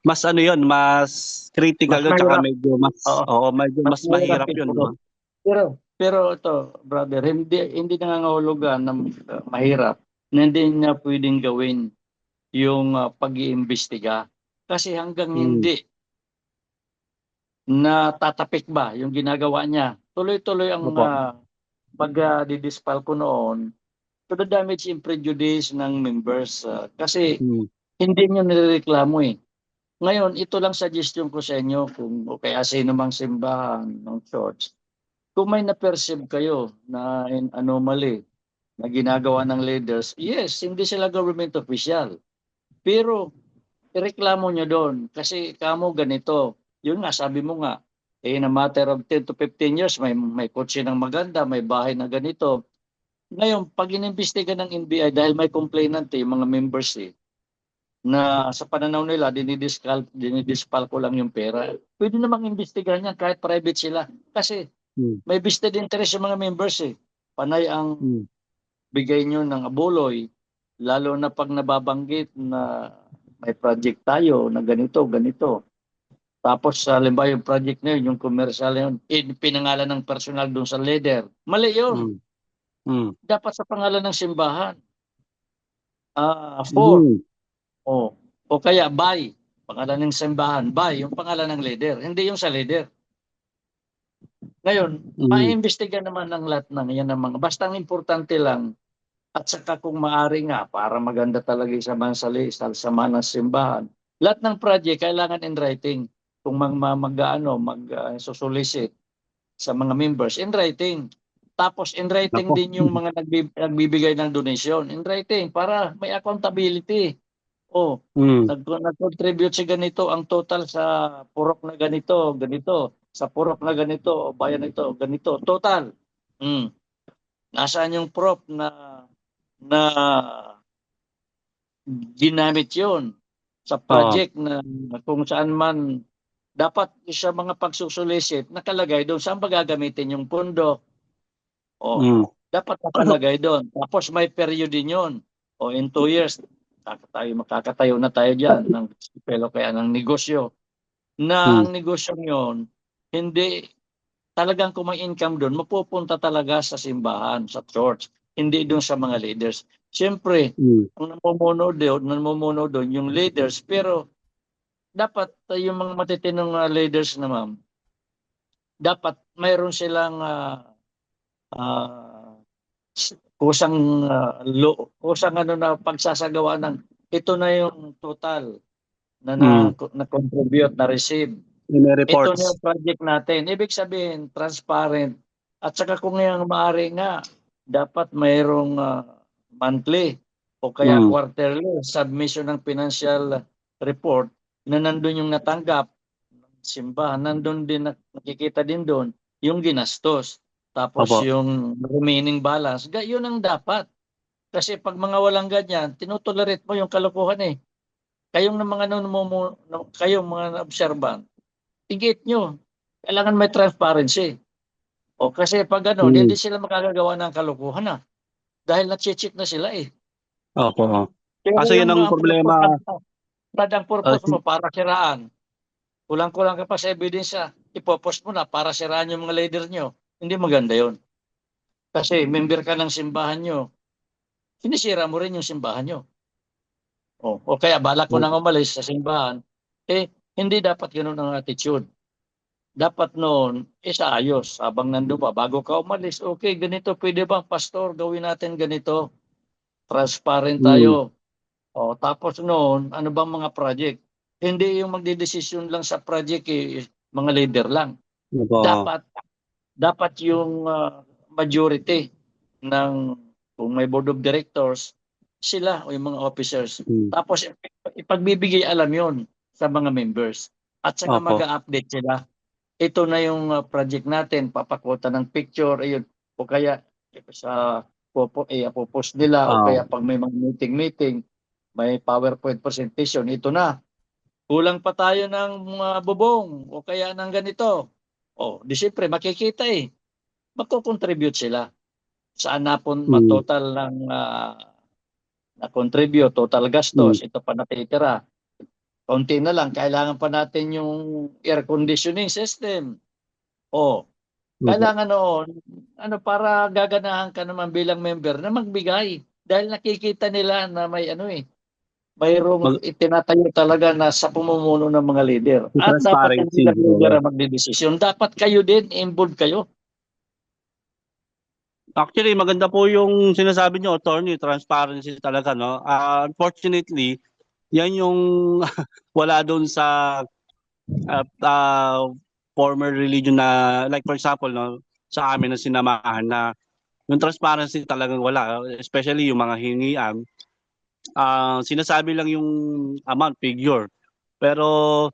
mas ano yun, mas critical Mas yun, tsaka mahirap. medyo mas, Oo. oo, medyo mas mahirap yun, no? Pero ito, brother, hindi nangangahulugan na mahirap na hindi niya pwedeng gawin yung pag-iimbestiga. Kasi hanggang hindi na tatapik ba yung ginagawa niya, tuloy-tuloy ang Opo. pag-didispal ko noon to the damage and prejudice ng members. Kasi hindi niyo nireklamo eh. Ngayon, ito lang suggestion ko sa inyo kung o kaya sino mang simbahan ng church. Kung may na-perceive kayo na anomaly na ginagawa ng leaders, yes, hindi sila government official. Pero ireklamo nyo doon kasi kamo ganito. Yun nga, sabi mo nga, in a matter of 10 to 15 years, may kotse ng maganda, may bahay na ganito. Ngayon, pag inimbestiga ng NBI, dahil may complainant yung mga members na sa pananaw nila, dinidispal ko lang yung pera. Pwede namang imbestigahan niya kahit private sila. Kasi may vested interest yung mga members eh. Panay ang bigay nyo ng abuloy, lalo na pag nababanggit na may project tayo na ganito, ganito. Tapos halimbawa yung project na yun, yung commercial yun, pinangalan ng personal doon sa leader. Mali yun. Dapat sa pangalan ng simbahan. For. O kaya by. Pangalan ng simbahan. By. Yung pangalan ng leader. Hindi yung sa leader. Ngayon, maiimbestiga naman ng lahat ng yan ng mga. Basta ang importante lang, at saka kung maaari nga, para maganda talaga sa mansali, sa sama ng simbahan, lahat ng project kailangan in writing. Kung mag-solicit sa mga members, in writing. Tapos in writing din yung mga nagbibigay ng donation. In writing, para may accountability. Nag-contribute si ganito, ang total sa purok na ganito, ganito. Sa purok na ganito, bayan ito, ganito. Total. Nasaan yung prop na ginamit yun sa project na kung saan man dapat sa mga pagsusulisit nakalagay doon saan ba gagamitin yung pondo. Dapat nakalagay doon. Tapos may period din yun. In 2 years, makakatayo na tayo dyan ng pero kaya ng negosyo. Na ang negosyo yun, hindi talagang kung may income doon, mapupunta talaga sa simbahan, sa church, hindi doon sa mga leaders. Siyempre, ang namumuno doon yung leaders, pero dapat yung mga matitinong leaders na ma'am, dapat mayroon silang kusang na pagsasagawa ng ito na yung total na contribute, na receive. Ito na yung project natin. Ibig sabihin, transparent. At saka kung yung maaari nga, dapat mayroong monthly o kaya quarterly submission ng financial report na nandun yung natanggap ng simbahan. Nandun din, nakikita din doon yung ginastos. Tapos yung remaining balance, yun ang dapat. Kasi pag mga walang ganyan, tinutolerate mo yung kalokohan eh. Kayong mga observant, tigit nyo. Kailangan may transparency. Kasi pag hindi sila makagagawa ng kalokohan dahil na-cheat na sila eh. Opo. Kasi yan ang problema. Ang purpose mo para siraan. Kulang-kulang ka pa sa ebidensya, ipopost mo na para siraan yung mga leader nyo. Hindi maganda yon. Kasi member ka ng simbahan nyo, sinisira mo rin yung simbahan nyo. O kaya balak ko nang umalis sa simbahan, Hindi dapat ganoon ang attitude. Dapat noon, sa ayos. Habang nandun pa, bago ka umalis, okay, ganito, pwede bang pastor, gawin natin ganito. Transparent tayo. Tapos noon, ano bang mga project? Hindi yung magdedesisyon lang sa project, mga leader lang. Dapat yung majority ng, kung may board of directors, sila o yung mga officers. Tapos ipagbibigay alam yon sa mga members. At saka mag-update sila. Ito na yung project natin, papakuta ng picture, ayun. O kaya sa popost nila, o kaya pag may mga meeting, may PowerPoint presentation, ito na. Kulang pa tayo ng mga bubong, o kaya ng ganito. Di siyempre, makikita magko-contribute sila. Saan na po matotal ng na-contribute, total gastos, ito pa natitira. Konti na lang, kailangan pa natin yung air conditioning system. Kailangan noon, para gaganahan ka naman bilang member na magbigay. Dahil nakikita nila na may mayroong itinatayo talaga na sa pumumuno ng mga leader. At dapat hindi lang leader ang magdedesisyon. Dapat kayo din, involved kayo. Actually, maganda po yung sinasabi niyo, attorney, transparency talaga, no? Unfortunately, yan yung wala doon sa former religion na, like for example, no, sa amin na sinamahan na yung transparency talagang wala, especially yung mga hingian. Sinasabi lang yung amount, figure. Pero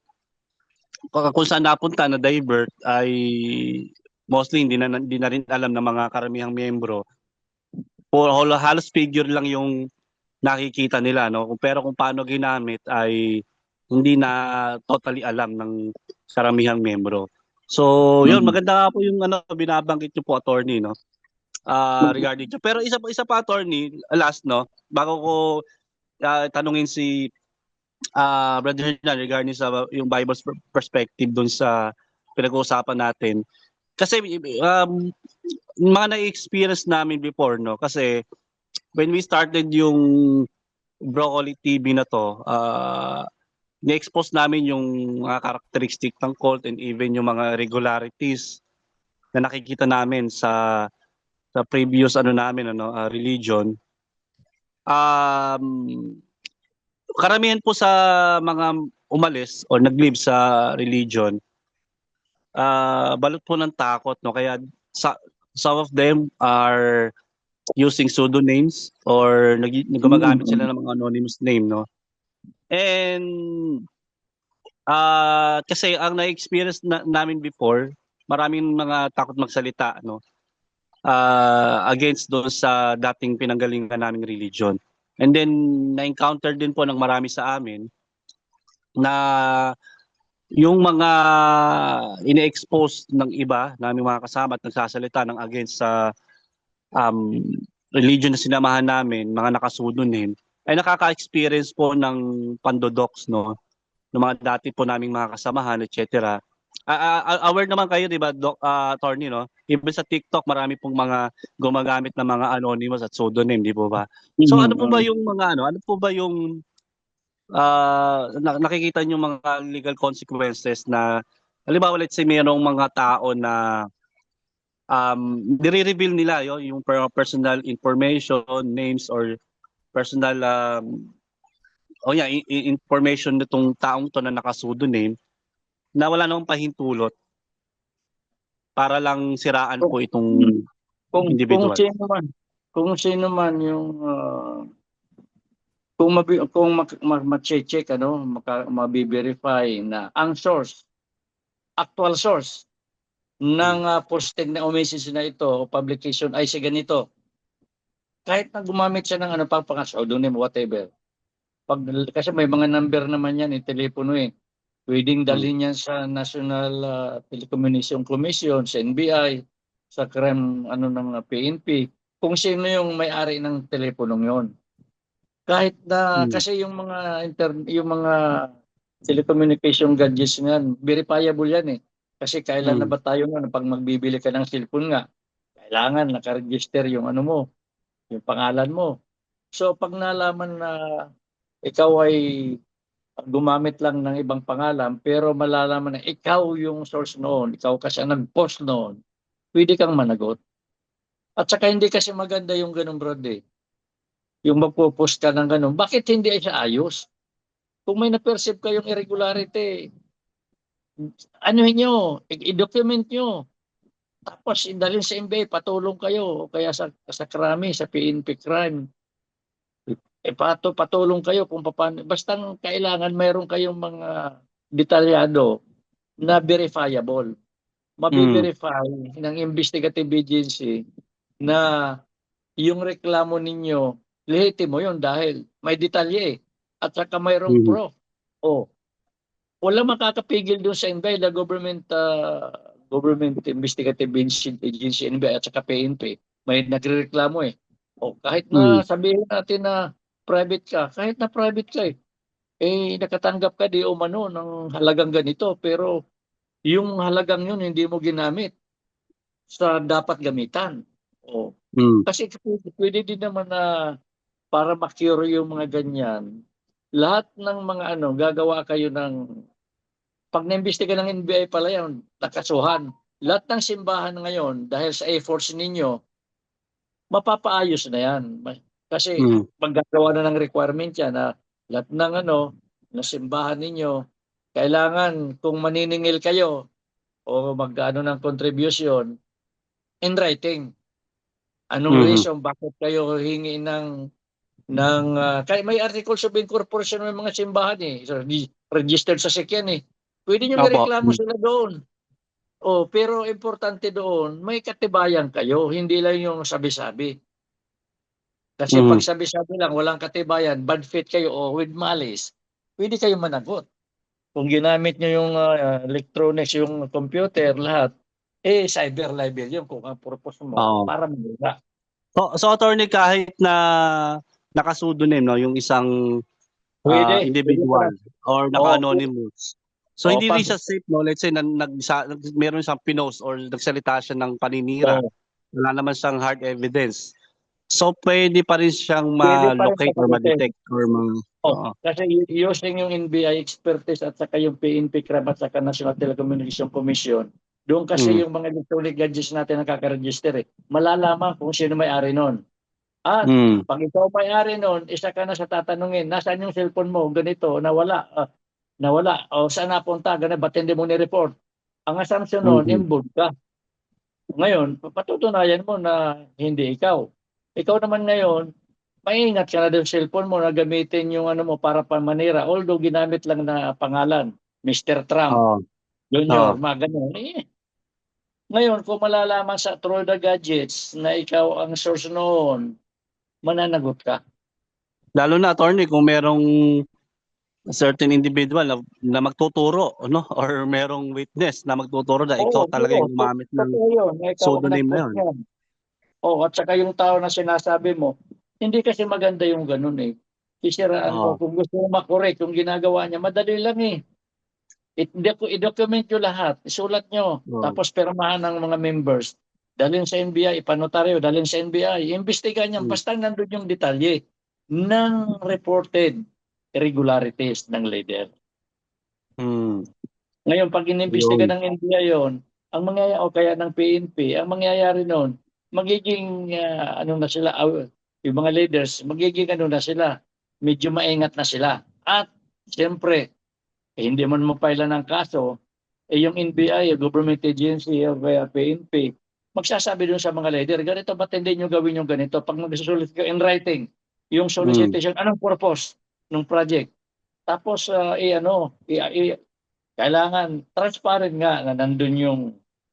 kung saan napunta na divert ay mostly hindi na rin alam ng mga karamihang miyembro. Halos figure lang yung nakikita nila, no? Pero kung paano ginamit ay hindi na totally alam ng karamihang miyembro. So, yun, maganda nga po yung binabanggit niyo po, attorney, no? Regarding dyan. Pero isa pa, attorney, last, no? Bago ko tanungin si Brother Hernan regarding sa yung Bible perspective dun sa pinag-uusapan natin. Kasi mga na-experience namin before, no? Kasi when we started yung Broccoli TV na to, na-expose namin yung mga characteristic ng cult and even yung mga regularities na nakikita namin sa previous religion. Karamihan po sa mga umalis o nag-live sa religion, balot po ng takot, no? Kaya some of them are using pseudonyms or gumagamit sila ng mga anonymous name, no? And kasi ang na-experience namin before, maraming mga takot magsalita, no? Against doon sa dating pinanggalingan naming religion. And then na-encounter din po ng marami sa amin na yung mga ine-expose ng iba naming mga kasama at nagsasalita ng against sa religion na sinamahan namin, mga nakasudonym, ay nakaka-experience po ng pandodox, no? Ng mga dati po naming mga kasamahan, etc. Aware naman kayo, di ba, attorney, no? Even sa TikTok, marami pong mga gumagamit ng mga anonymous at pseudonym, di po ba? So ano po ba yung mga ano po ba yung nakikita niyo mga legal consequences na halimbawa, let's say mayroong mga tao na nire-reveal nila yung personal information, names or personal information nitong taong to na nakasudo-name na wala namang pahintulot para lang siraan po itong individual. Kung sino man yung kung ma-check mabi-verify na ang source, actual source ng posting na message na ito o publication ay si ganito. Kahit na gumamit siya ng pseudonym, whatever. Kasi may mga number naman yan, telepono Pwedeng dalhin yan sa National Telecommunication Commission, sa NBI, sa crime ng PNP, kung sino yung may-ari ng teleponong yon. Kahit na kasi yung mga telecommunication gadgets yan, verifiable yan Kasi kailan na ba tayo pag magbibili ka ng cellphone nga, kailangan naka-register yung yung pangalan mo. So pag nalaman na ikaw ay gumamit lang ng ibang pangalan, pero malalaman na ikaw yung source noon, ikaw kasi ang nag-post noon, pwede kang managot. At saka hindi kasi maganda yung ganun, Brad, eh. Yung magpo-post ka ng ganun. Bakit hindi siya ayos? Kung may na-perceive kayong irregularity, anuhin nyo, i-document nyo. Tapos indalhin sa NBI, patulong kayo. O kaya sa krami, sa PNP crime. Patulong kayo kung paano. Basta kailangan mayroon kayong mga detalyado na verifiable. Mabiverify ng investigative agency na yung reklamo ninyo, lehitimo yun dahil may detalye at saka mayroong proof. O, wala makakapigil doon sa NBI, the government investigative agency, NBI at saka PNP. May nagrereklamo eh. O, kahit na sabihin natin na private ka, kahit na private ka nakatanggap ka di umano ng halagang ganito, pero yung halagang yun hindi mo ginamit sa dapat gamitan. O, kasi pwede din naman na para ma-cure yung mga ganyan, lahat ng mga gagawa kayo ng, pag na-imbestiga ng NBI pala yan, nakasuhan. Lahat ng simbahan ngayon, dahil sa efforts ninyo, mapapaayos na yan. Kasi paggagawa na ng requirement yan na lahat ng na simbahan ninyo, kailangan kung maniningil kayo o magkano ng contribution, in writing. Anong reason bakit kayo hingi ng kaya may articles of incorporation ng mga simbahan so, registered sa SEC yan Pwede nyo may reklamo sila doon. Pero importante doon, may katibayan kayo, hindi lang yung sabi-sabi. Kasi pag sabi-sabi lang, walang katibayan, bad faith kayo o with malice, pwede kayo managot. Kung ginamit nyo yung electronics, yung computer, lahat, cyber libel yun kung ang purpose mo para manira. So attorney, kahit na naka-pseudonym, no, yung isang individual or naka-anonymous. So hindi rin siya safe, no? Let's say meron siyang pinost or nagsalita siya ng paninira. Wala naman siyang hard evidence. So pwede pa rin siyang ma-locate or ma-detect or kasi using yung NBI expertise at saka yung PNP crime at saka National Telecommunication Commission, doon kasi yung mga electronic gadgets natin nakaka-register malalaman kung sino may-ari nun. At pag ikaw may-ari nun, isa ka na sa tatanungin, nasaan yung cellphone mo? Ganito, nawala. O saan napunta? Ganito, ba't hindi mo ni-report? Ang assumption nun, involved ka. Ngayon, patutunayan mo na hindi ikaw. Ikaw naman ngayon, maingat ka na din cellphone mo na gamitin yung mo para pamanira. Although ginamit lang na pangalan, Mr. Trump, Junior, mga ganun. Ngayon, kung malalaman sa through the gadgets na ikaw ang source noon, mananagot ka. Lalo na, attorney, kung merong certain individual na magtuturo, no? Or merong witness na magtuturo na ikaw talaga yung gumamit ng pseudonym na yun. At saka yung tao na sinasabi mo, hindi kasi maganda yung ganun Sisiraan mo. Kung gusto mo makorek yung ginagawa niya, madali lang I-document nyo lahat. Isulat nyo. Tapos permahan ng mga members. Dalhin sa NBI, ipanotaryo, dalhin sa NBI. Imbestigahan niya. Basta nandun yung detalye ng reported irregularities ng leader. Ngayon, pag inimbestiga ng NBI yon, ang mangyayari o kaya ng PNP, ang mangyayari noon, magiging na sila, yung mga leaders, magiging na sila, medyo maingat na sila. At siyempre, hindi man mapaila ng kaso, yung NBI, yung government agency, o kaya PNP, magsasabi doon sa mga leader, ganito ba't hindi nyo gawin yung ganito? Pag magsusulit ka in writing, yung solicitation, anong purpose ng project? Tapos, kailangan transparent nga na nandun yung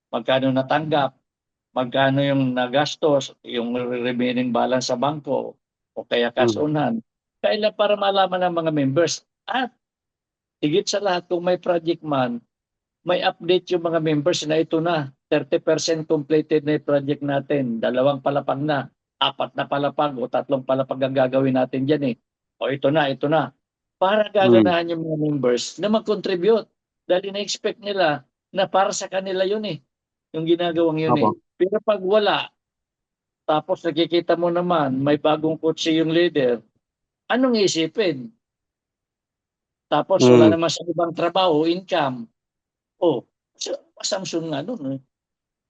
magkano natanggap, magkano yung nagastos, yung remaining balance sa bangko, o kaya cash on-hand. Kailan para malaman ng mga members. At higit sa lahat, kung may project man, may update yung mga members na ito na, 30% completed na yung project natin, 2 palapag na, 4 na palapag o 3 palapag ang gagawin natin dyan O ito na. Para gaganahan yung mga members na mag-contribute. Dahil ina-expect nila na para sa kanila yun yung ginagawang yun Pero pag wala, tapos nakikita mo naman, may bagong kotse yung leader, anong isipin? Tapos wala naman sa ibang trabaho, income. Oh, assumption nga doon.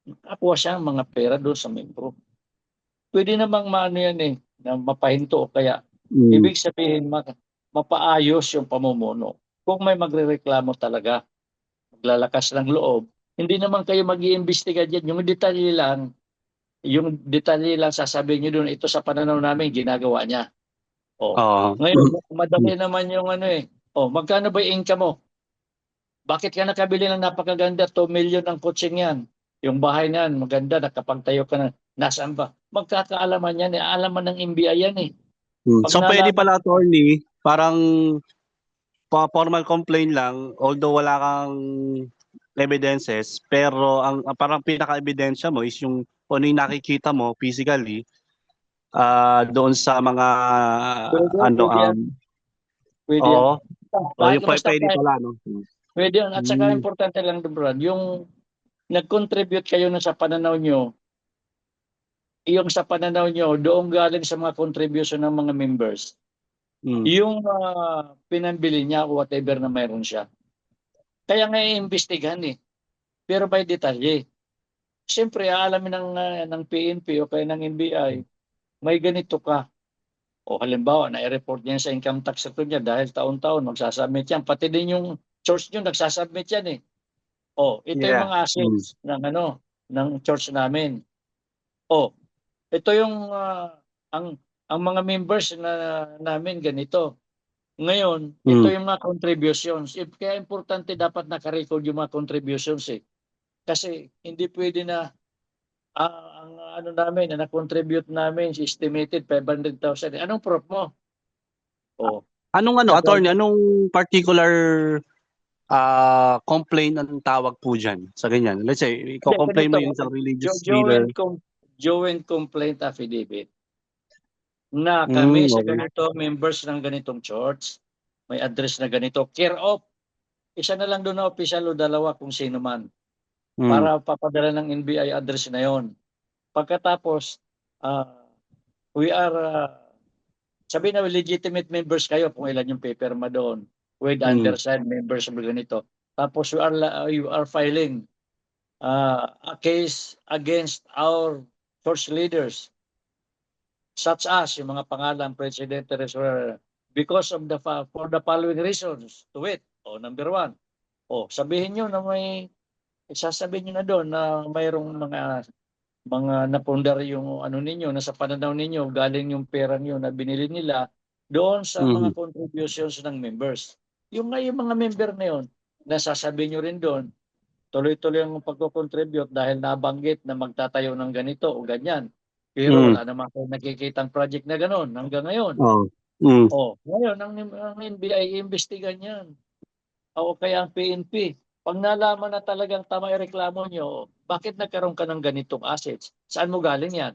Nakakuha siya ng mga pera doon sa membro. Pwede namang maano yan na mapahinto o kaya ibig sabihin mapaayos yung pamumuno. Kung may magrereklamo talaga, maglalakas ng loob, hindi naman kayo mag-iimbestiga dyan. Yung detalye lang sasabihin nyo doon, ito sa pananaw namin, ginagawa niya. Ngayon, madali naman yung magkano ba yung income mo? Bakit ka nakabili ng napakaganda, 2 million ang kutsing yan? Yung bahay na yan, maganda, nakapagtayo ka na, nasaan ba? Magkakaalaman yan, alaman ng NBI yan So pwede pala, attorney, parang formal complaint lang, although wala kang evidences, pero ang parang pinaka-ebidensya mo is yung ano yung nakikita mo physically doon sa mga pwede yan. yung pwede pala, no? Pwede yan. At saka importante lang, Brad, yung nag-contribute kayo na sa pananaw nyo, yung sa pananaw nyo, doon galing sa mga contribution ng mga members, yung pinambili niya o whatever na mayroon siya. Kaya nga iimbestigahan pero by detalye. Siyempre, aalamin ng PNP o kaya ng NBI, may ganito ka. O halimbawa, na-report niya sa income tax return niya dahil taon-taon magsasubmit yan. Pati din yung church nyo, nagsasubmit yan ito yung mga assets ng church namin. Ito yung ang mga members namin ganito. Ngayon, ito yung mga contributions. Kaya importante dapat naka-record yung mga contributions Kasi hindi pwede na ang namin na na-contribute namin estimated 500,000. Anong proof mo? Anong attorney, anong particular complaint ang tawag po dyan sa ganyan? Let's say, i-complain mo yung isang religious leader. Joint complaint affidavit na kami sa ganito, members ng ganitong church, may address na ganito, care of, isa na lang doon na official o dalawa kung sino man, para papadala ng NBI address na yon. Pagkatapos, we are, sabi na legitimate members kayo kung ilan yung paperma doon, with undersigned members of ganito. Tapos you are filing a case against our church leaders, such as yung mga pangalan, President Treasurer, because of for the following reasons, to wit, number 1, sabihin nyo na sasabihin nyo na doon na mayroong mga napundar yung ninyo, na sa pananaw ninyo, galing yung pera nyo na binili nila doon sa mga contributions ng members. Yung mga member na yun, nasasabihin nyo rin doon, tuloy-tuloy ang pagko-contribute dahil nabanggit na magtatayo ng ganito o ganyan. Pero wala naman kayo nakikitang project na gano'n hanggang ngayon. Ngayon, ang NBI iimbestigan yan. O kaya ang PNP. Pag nalaman na talagang tama yung reklamo nyo, bakit nagkaroon ka ng ganitong assets? Saan mo galing yan?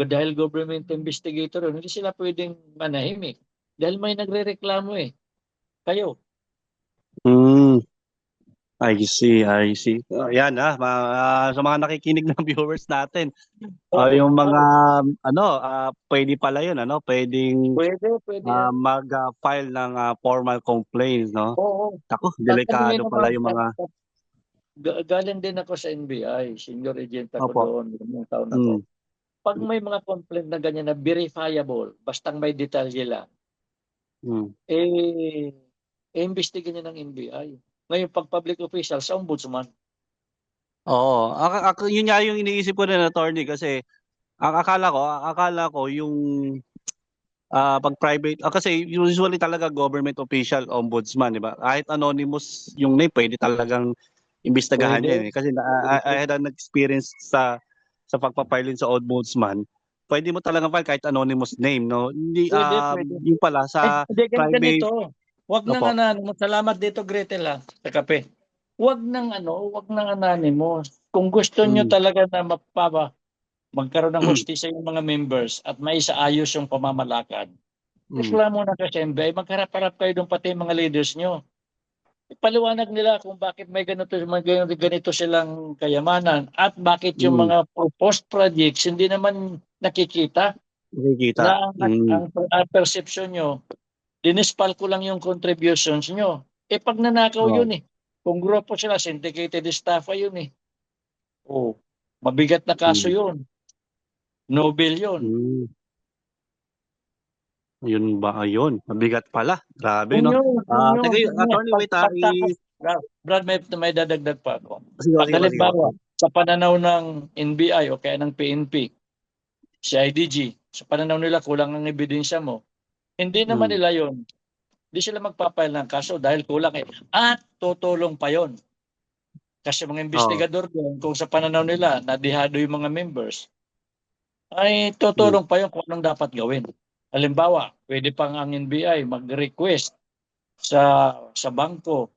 Dahil government investigator, hindi sila pwedeng manahimik. Dahil may nagre-reklamo Kayo. I see. Yan sa mga nakikinig ng viewers natin. Yung mga pwede pala yun, pwedeng Pwede. mag-file ng formal complaints, no? Ako, delikado pala yung mga galing din ako sa NBI, senior agent ako doon ng taon na to. Pag may mga complaint na ganyan na verifiable, bastang may detalye lang, imbestigan niya ng NBI. Ngayon, pag public official, sa ombudsman. Yun nga yung iniisip ko na attorney kasi ang akala ko yung pag private, kasi usually talaga government official, ombudsman, di ba? Kahit anonymous yung name, pwede talagang imbestigahan yan Kasi I had an experience sa pagpapilin sa ombudsman. Pwede mo talagang file kahit anonymous name, no? Hindi, Pwede. yung pala sa private. Ganito. Wag nang anonymous. Salamat dito, Gretel, sa kape. Wag nang anonymous. Kung gusto nyo talaga na magkaroon ng hustisya yung mga members at maisaayos yung pamamalakad, reklamo na kasi NBI, magharap-harap kayo doon pati mga leaders nyo. Ipaliwanag nila kung bakit may ganito silang kayamanan at bakit yung mga proposed projects hindi naman nakikita. Na ang perception nyo, dinispal ko lang yung contributions nyo. Pag nanakaw Oh. yun eh. Kung grupo sila, syndicated estafa yun eh. Oh, mabigat na kaso yun. Nobel yun. Mm. Yun ba? Ayun. Mabigat pala. Grabe, Yun no? yun, yun yun. Sige, Yun yun. Attorney, wait, Pagtapos, Brad, may dadagdag pa ako. Sige, Pag sige, sige. halimbawa, sa pananaw ng NBI o kaya ng PNP, si IDG, sa pananaw nila kulang ang ebidensya mo, hindi naman nila yun. Hindi sila magpapail ng kaso dahil kulang eh. At tutulong pa yon. Kasi mga investigador doon, kung sa pananaw nila, nadihado yung mga members, ay tutulong pa yun kung anong dapat gawin. Halimbawa, pwede pang ang NBI mag-request sa bangko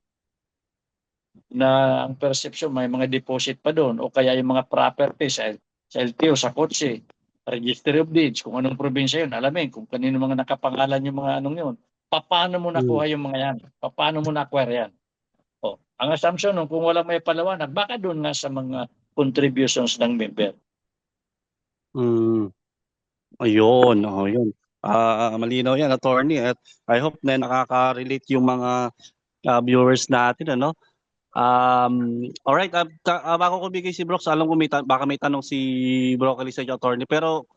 na ang perception may mga deposit pa doon o kaya yung mga property sa LTO, sa kotse, registry of deeds, kung anong probinsya yun, alamin kung kanino mga nakapangalan yung mga anong yun. Paano mo nakuha yung mga yan? Paano mo na-acquire yan? Ang assumption nung kung walang may palawanag, baka doon nga sa mga contributions ng member. Ayun, yun. Malinaw yan, attorney. At I hope na nakaka-relate yung mga viewers natin, ano? Alright, bago ko bigay si Brooks, alam ko baka may tanong si Broccoli sa attorney. Pero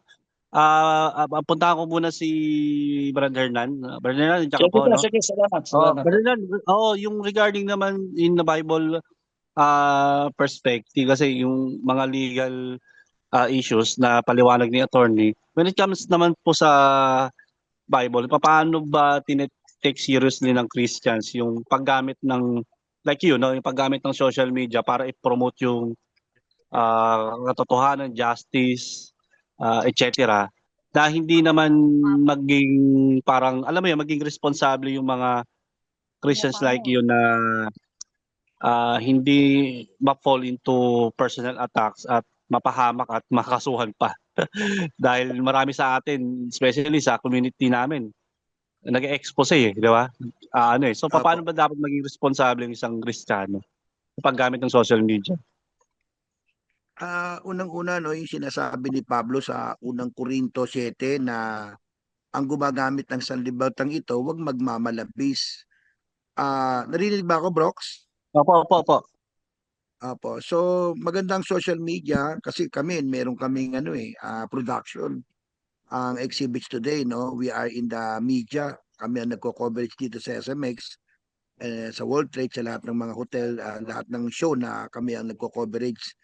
puntahan ko muna si Brad Hernan. Brad Hernan, tsaka po, no? Sige, salamat. Brad Hernan, yung regarding naman in the Bible perspective, kasi yung mga legal issues na paliwanag ni attorney, when it comes naman po sa Bible, paano ba tinetake seriously ng Christians yung paggamit ng, like you, no, yung paggamit ng social media para i-promote yung katotohanan, justice, etc. Na hindi naman maging parang, alam mo yun, maging responsable yung mga Christians like you na hindi ma-fall into personal attacks at mapahamak at makasuhan pa. Dahil marami sa atin, especially sa community namin, nag-expose di ba? So paano ba dapat maging responsable ng isang Kristiyano sa paggamit ng social media? Unang-una, no, yung sinasabi ni Pablo sa unang Korinto 7 na ang gumagamit ng sanlibutan ito, huwag magmamalabis. Narinig ba ako, Brox? Opo. Apo. So, magandang social media kasi meron kaming production. Ang exhibits today, no, we are in the media. Kami ang nagko-coverage dito sa SMX, sa World Trade, sa lahat ng mga hotel, lahat ng show na kami ang nagko-coverage.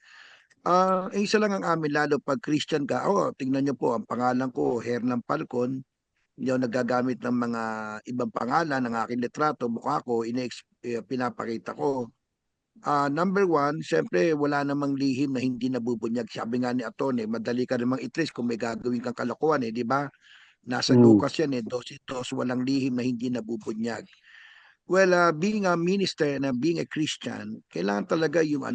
Isa lang ang amin, lalo pag Christian ka, tingnan niyo po, ang pangalan ko, Hernan Falcon, hindi ako nagagamit ng mga ibang pangalan, ng aking litrato, mukha ko, pinapakita ko. Number one, siyempre wala namang lihim na hindi nabubunyag. Sabi nga ni Atone, madali ka namang i-trace kung may gagawin kang kalokohan, di ba? Nasa Lucas yan, 12:2, walang lihim na hindi nabubunyag. Well, being a minister and being a Christian, kailangan talaga yung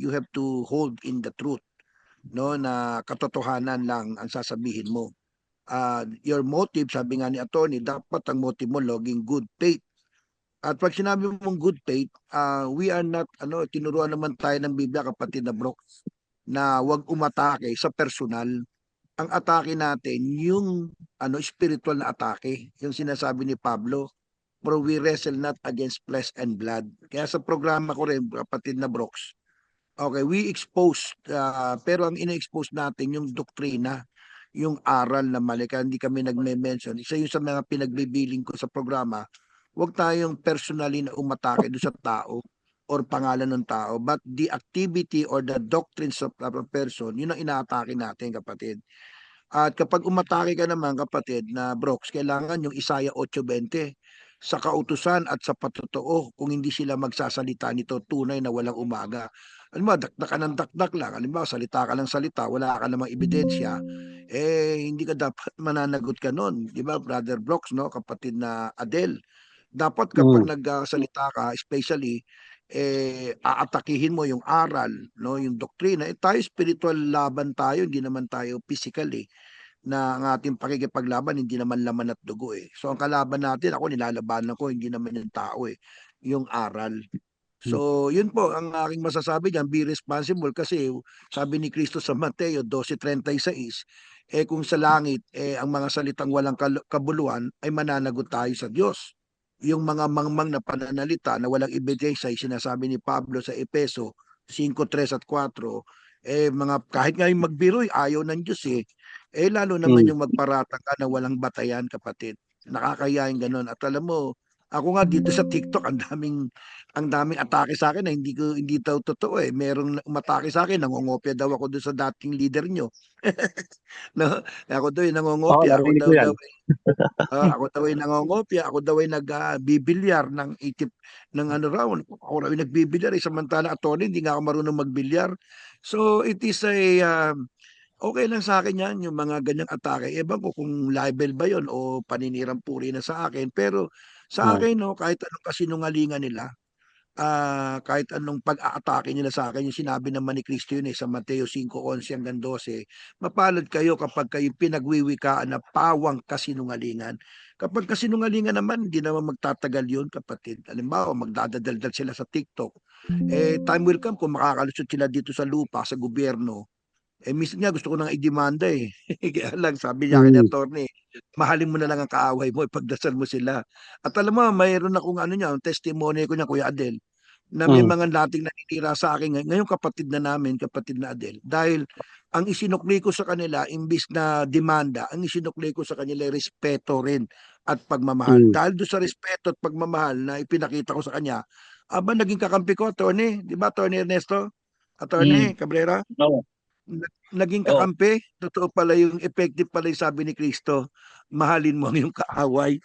you have to hold in the truth, no, na katotohanan lang ang sasabihin mo. Your motive, sabi nga ni Atone, dapat ang motive mo loging good faith. At pag sinabi mong good faith, we are not, tinuruan naman tayo ng Biblia, kapatid na Brock, na wag umatake sa personal. Ang atake natin, yung spiritual na atake, yung sinasabi ni Pablo, for we wrestle not against flesh and blood. Kaya sa programa ko rin, kapatid na Brooks, okay, we expose, pero ang ina-expose natin yung doktrina, yung aral na mali. Kaya hindi kami nagme-mention. Isa yung sa mga pinagbibiling ko sa programa, huwag tayong personally na umatake doon sa tao or pangalan ng tao, but the activity or the doctrines of a person, yun ang inaatake natin, kapatid. At kapag umatake ka naman, kapatid na Brooks, kailangan yung Isaiah 8:20, sa kautusan at sa patotoo, kung hindi sila magsasalita nito, tunay na walang umaga. Alam mo, dakdak ka ng dakdak lang. Alam mo, salita ka ng salita, wala ka namang ebidensya, hindi ka dapat mananagot ka nun. Di ba, Brother Brooks, no? Kapatid na Adel. Dapat kapag nagsalita ka, especially, aatakihin mo yung aral, no, yung doktrina. Tayo spiritual laban tayo, hindi naman tayo physical na ang ating pakikipaglaban hindi naman laman at dugo So ang kalaban natin, ako nilalabanan ko, hindi naman yung tao yung aral. So yun po ang aking masasabi diyan, be responsible kasi sabi ni Kristo sa Mateo 12:36, kung sa langit, ang mga salitang walang kabuluhan ay mananagot tayo sa Diyos. Yung mga mangmang na pananalita na walang ebidensya ay sinasabi ni Pablo sa Epeso 5:3 at 4, mga kahit nga yung magbiro'y ayaw ng Diyos eh. Lalo naman Mm. yung magparatang ka na walang batayan, kapatid. Nakakaya yung ganun. At alam mo, ako nga dito sa TikTok, ang daming atake sa akin na hindi daw totoo eh. Merong umatake sa akin, nangongopya daw ako doon sa dating leader nyo. No? Ako daw yung Oo, nangongopya, narinig ko yan. ako daw ay nangongopya, ako daw ay nagbibilyar ng itip ng ano raw, ako raw ay nagbibilyar samantala attorney hindi nga ako marunong magbilyar. So it is okay lang sa akin yan, yung mga ganyang atake. Ewan ko kung libel ba yon o paninirang puri na sa akin. Pero sa Oo. akin, no, kahit anong kasinungalingan nila, kahit anong pag-aatake nila sa akin, yung sinabi naman ni Kristo yun sa Mateo 5:11 hanggang 12, mapalad kayo kapag kayo pinagwiwikaan na pawang kasinungalingan. Kapag kasinungalingan naman, hindi naman magtatagal yun, kapatid. Halimbawa, magdadaldal sila sa TikTok. Time will come kung makakalusot sila dito sa lupa, sa gobyerno. Minsan nga gusto ko nang idemanda eh. Kaya lang sabi niya akin ni Mm. attorney, mahalin mo na lang ang kaaway mo, ipagdasal mo sila. At alam mo, mayroon akong ano niya, testimony ko niya, Kuya Adel, na may Mm. mga dating naninira sa akin ngayon kapatid na namin, kapatid na Adel. Dahil ang isinukli ko sa kanila, imbis na demanda, ang isinukli ko sa kanila respeto rin at pagmamahal. Mm. Dahil doon sa respeto at pagmamahal na ipinakita ko sa kanya, aba naging kakampi ko, attorney, di ba, attorney Ernesto? Attorney Mm. Cabrera? Oo. Naging Oo. kakampi. Totoo pala yung effective pala yung sabi ni Kristo, mahalin mo ang iyong kaaway.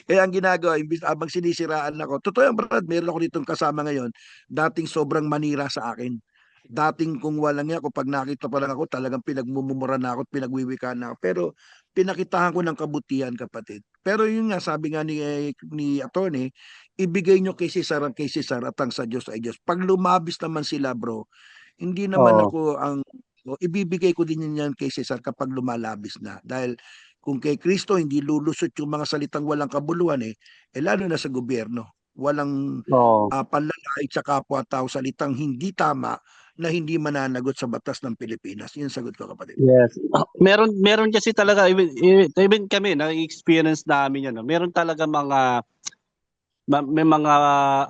Kaya ang ginagawa, imbis abang sinisiraan ako, totoo yan Brad, meron ako ditong kasama ngayon, dating sobrang manira sa akin. Dating kung walang niya, pag nakita pa lang ako, talagang pinagmumura na ako at pinagwiwika na ako. Pero pinakitahan ko ng kabutihan, kapatid. Pero yun nga, sabi nga ni attorney, ibigay nyo kay Cesar ang kay Cesar at ang sa Diyos ay Diyos. Pag lumabis naman sila bro, hindi naman Oo. ako ibibigay ko din yan kay Cesar kapag lumalabis na. Dahil kung kay Kristo hindi lulusot yung mga salitang walang kabuluhan lalo na sa gobyerno. Walang Oo. panlalait sa kapwa-tao, salitang hindi tama na hindi mananagot sa batas ng Pilipinas. Yun ang sagot ko, kapatid. Yes. Meron kasi talaga even kami na-experience namin 'yan, no. Meron talaga may mga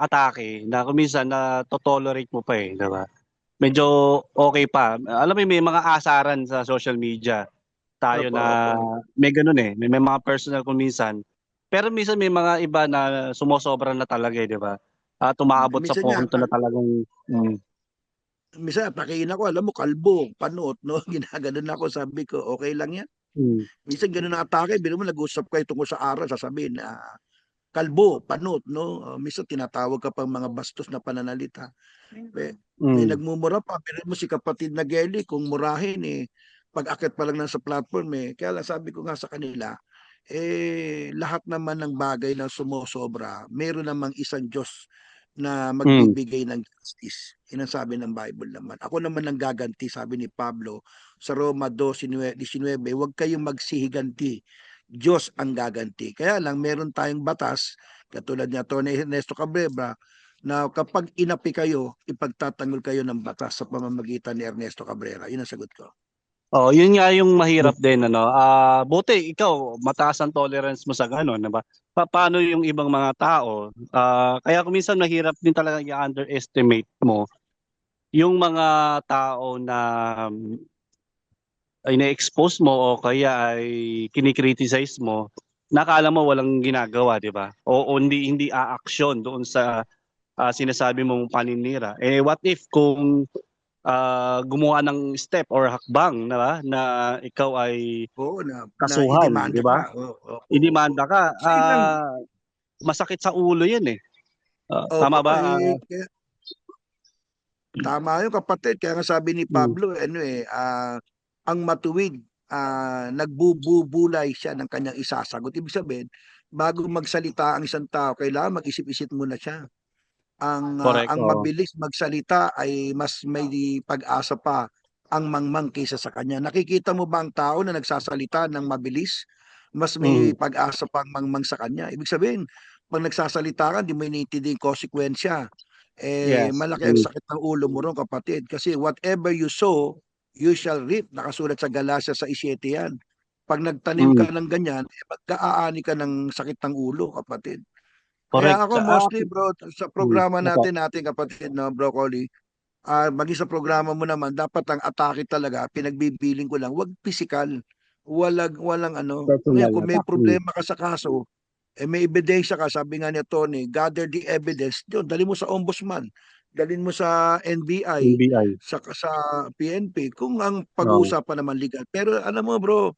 atake na kung minsan na-tolerate mo pa, 'di ba? Medyo okay pa. Alam mo may mga asaran sa social media tayo Opo, na opo. may gano'n, may mga personal kung minsan. Pero minsan may mga iba na sumosobra na talaga, 'di ba? At umaabot sa Minsan nga, punto na talagang minsan atakihin ako, alam mo, kalbo, panot, no? Ginaganon ako, sabi ko, okay lang yan. hmm, Minsan ganun ang atake, biro mo nag-usap kayo tungkol sa aral, sasabihin na kalbo, panot, no? Minsan tinatawag ka pang mga bastos na pananalita. May hmm, nagmumura pa, pero mo si kapatid na Gelly, kung murahin pag-akit pa lang na sa platform Kaya lang sabi ko nga sa kanila, lahat naman ng bagay na sumosobra, meron namang isang Diyos na hmm, magbibigay ng justice. Yun ang sabi ng Bible naman. Ako naman ang gaganti, sabi ni Pablo sa Roma 2:19, huwag kayong magsihiganti. Diyos ang gaganti. Kaya lang meron tayong batas, katulad ni Atty. Ernesto Cabrera, na kapag inapi kayo, ipagtatanggol kayo ng batas sa pamamagitan ni Ernesto Cabrera. Yun ang sagot ko. oo, yun nga yung mahirap din ano. Buti ikaw mataas ang tolerance mo sa gano'n, 'di ba? Paano yung ibang mga tao? Kaya kung minsan mahirap din talaga i-underestimate mo yung mga tao na ine-expose mo o kaya ay kini-criticize mo, na akala mo walang ginagawa, 'di ba? O hindi aaksyon doon sa sinasabi mong paninira. What if kung gumawa ng step or hakbang na ikaw ay Oo, na kasuhan, 'di idemanda ba? ka. Opo, opo. Idemanda ka, Kasi lang, masakit sa ulo 'yun eh. opo, Tama ba? tama yung kapatid. Kaya nga sabi ni Hmm. Pablo, ang matuwid, nagbubulay siya ng kanyang isasagot. Ibig sabihin, bago magsalita ang isang tao, kailangan mag-isip-isip muna siya. Correct, Ang oo. mabilis magsalita ay mas may pag-asa pa ang mangmang kaysa sa kanya. Nakikita mo ba ang tao na nagsasalita ng mabilis? Mas may Hmm. pag-asa pa ang mangmang sa kanya. Ibig sabihin, pag nagsasalita ka, di mo iniintindi yung konsekwensya. Yes. Malaki ang Hmm. sakit ng ulo mo ron, kapatid. Kasi whatever you sow, you shall reap. Nakasulat sa Galatia 6:7 yan. Pag nagtanim ka ng ganyan, magkaaani ka ng sakit ng ulo, kapatid. Kaya Correct. ako mostly, bro, sa programa Opo. natin kapatid, no, Broccoli, maging sa programa mo naman, dapat ang atake talaga, pinagbibiling ko lang, wag physical. Walang ano. Ngayon, Personal kung may attack. problema ka sa kaso, may ebidensya ka, sabi nga ni Tony, gather the evidence, yun, dali mo sa ombudsman, dalhin mo sa NBI, NBI. sa PNP, kung ang Oo. pag-uusapan naman legal. Pero alam mo, bro,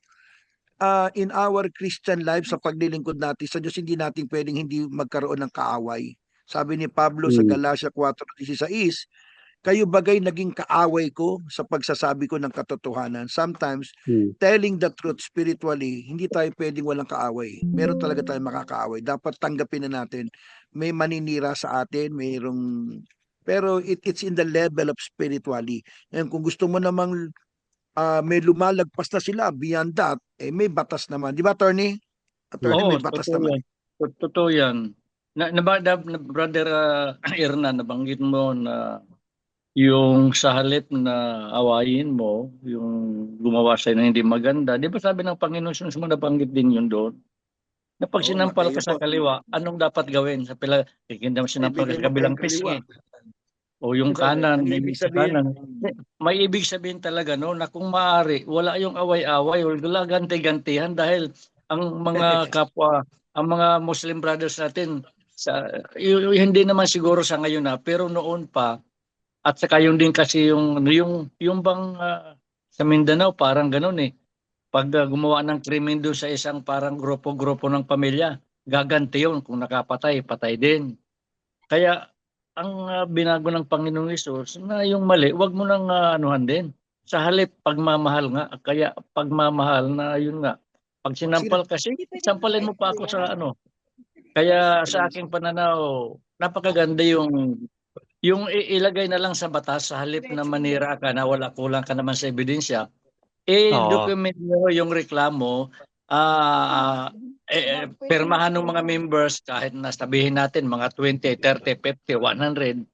in our Christian life, sa paglilingkod natin sa Diyos, hindi natin pwedeng hindi magkaroon ng kaaway. Sabi ni Pablo sa Galatia 4:16, kayo bagay naging kaaway ko sa pagsasabi ko ng katotohanan. Sometimes, telling the truth spiritually, hindi tayo pwedeng walang kaaway. Meron talaga tayong makakaaway. Dapat tanggapin na natin. May maninira sa atin, pero it's in the level of spiritually. And kung gusto mo namang may lumalagpas na sila beyond that, may batas naman. Di ba, Attorney? Attorney, Oo, may batas totoo naman. yan. Totoo yan. Brother Erna, nabanggit mo na yung sa halip na awayin mo, yung gumawa sa'yo na hindi maganda, di ba sabi ng Panginoon, sunod mo nabanggit din yun doon? Na pag Oo, sinampal ka Mateo sa po. kaliwa, anong dapat gawin? Hindi mo sinampal ka Ibigay sa mo pa kabilang yung kaliwa. pisngi. O yung kanan, Ang ibig sa sabihin, kanan. May ibig sabihin talaga no, na kung maaari, wala yung away-away, wala ganti-gantihan dahil ang mga kapwa, ang mga Muslim brothers natin, hindi naman siguro sa ngayon na, pero noon pa, at saka yung din kasi yung bang sa Mindanao parang ganoon eh. Pag gumawa ng krimen doon sa isang parang grupo-grupo ng pamilya, gaganti yun kung nakapatay, patay din. Kaya ang binago ng Panginoong Hesus na yung mali, wag mo nang anuhan din. Sa halip pagmamahal nga, kaya pagmamahal na yun nga. Pag sinampal kasi, sampalin mo pa ako sa ano. Kaya sa aking pananaw, napakaganda yung ilagay na lang sa batas sa halip na manira ka na wala kulang ka naman sa ebidensya, Oo. document mo yung reklamo, pirmahan ng mga members kahit na sabihin natin mga 20, 30, 50, 100.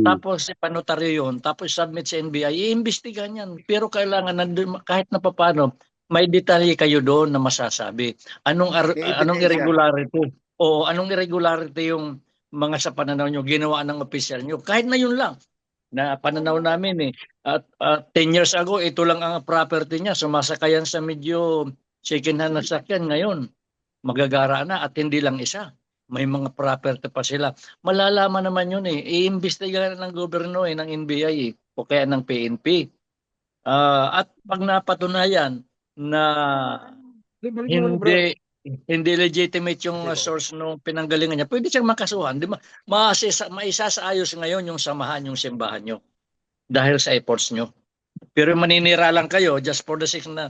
Tapos ipanotaryo yun, tapos submit sa NBI, iimbestigahan yan. Pero kailangan kahit na papaano, may detalye kayo doon na masasabi. may Anong ebidensya. irregularity? O anong irregularity yung mga sa pananaw nyo, ginawa ng opisyal nyo. Kahit na yun lang, na pananaw namin eh. At 10 years ago, ito lang ang property niya. Sumasakayan sa medyo second hand na sakyan. Ngayon, magagara na at hindi lang isa. May mga property pa sila. Malalaman naman yun eh. Iimbestiga ng gobyerno eh, ng NBI eh, o kaya ng PNP. At pag napatunayan na hindi legitimate yung source ng pinanggalingan niya, pwede siyang makasuhan. Di ba? Maisasaayos ngayon yung samahan, yung simbahan nyo dahil sa efforts nyo. Pero maninira lang kayo just for the sake na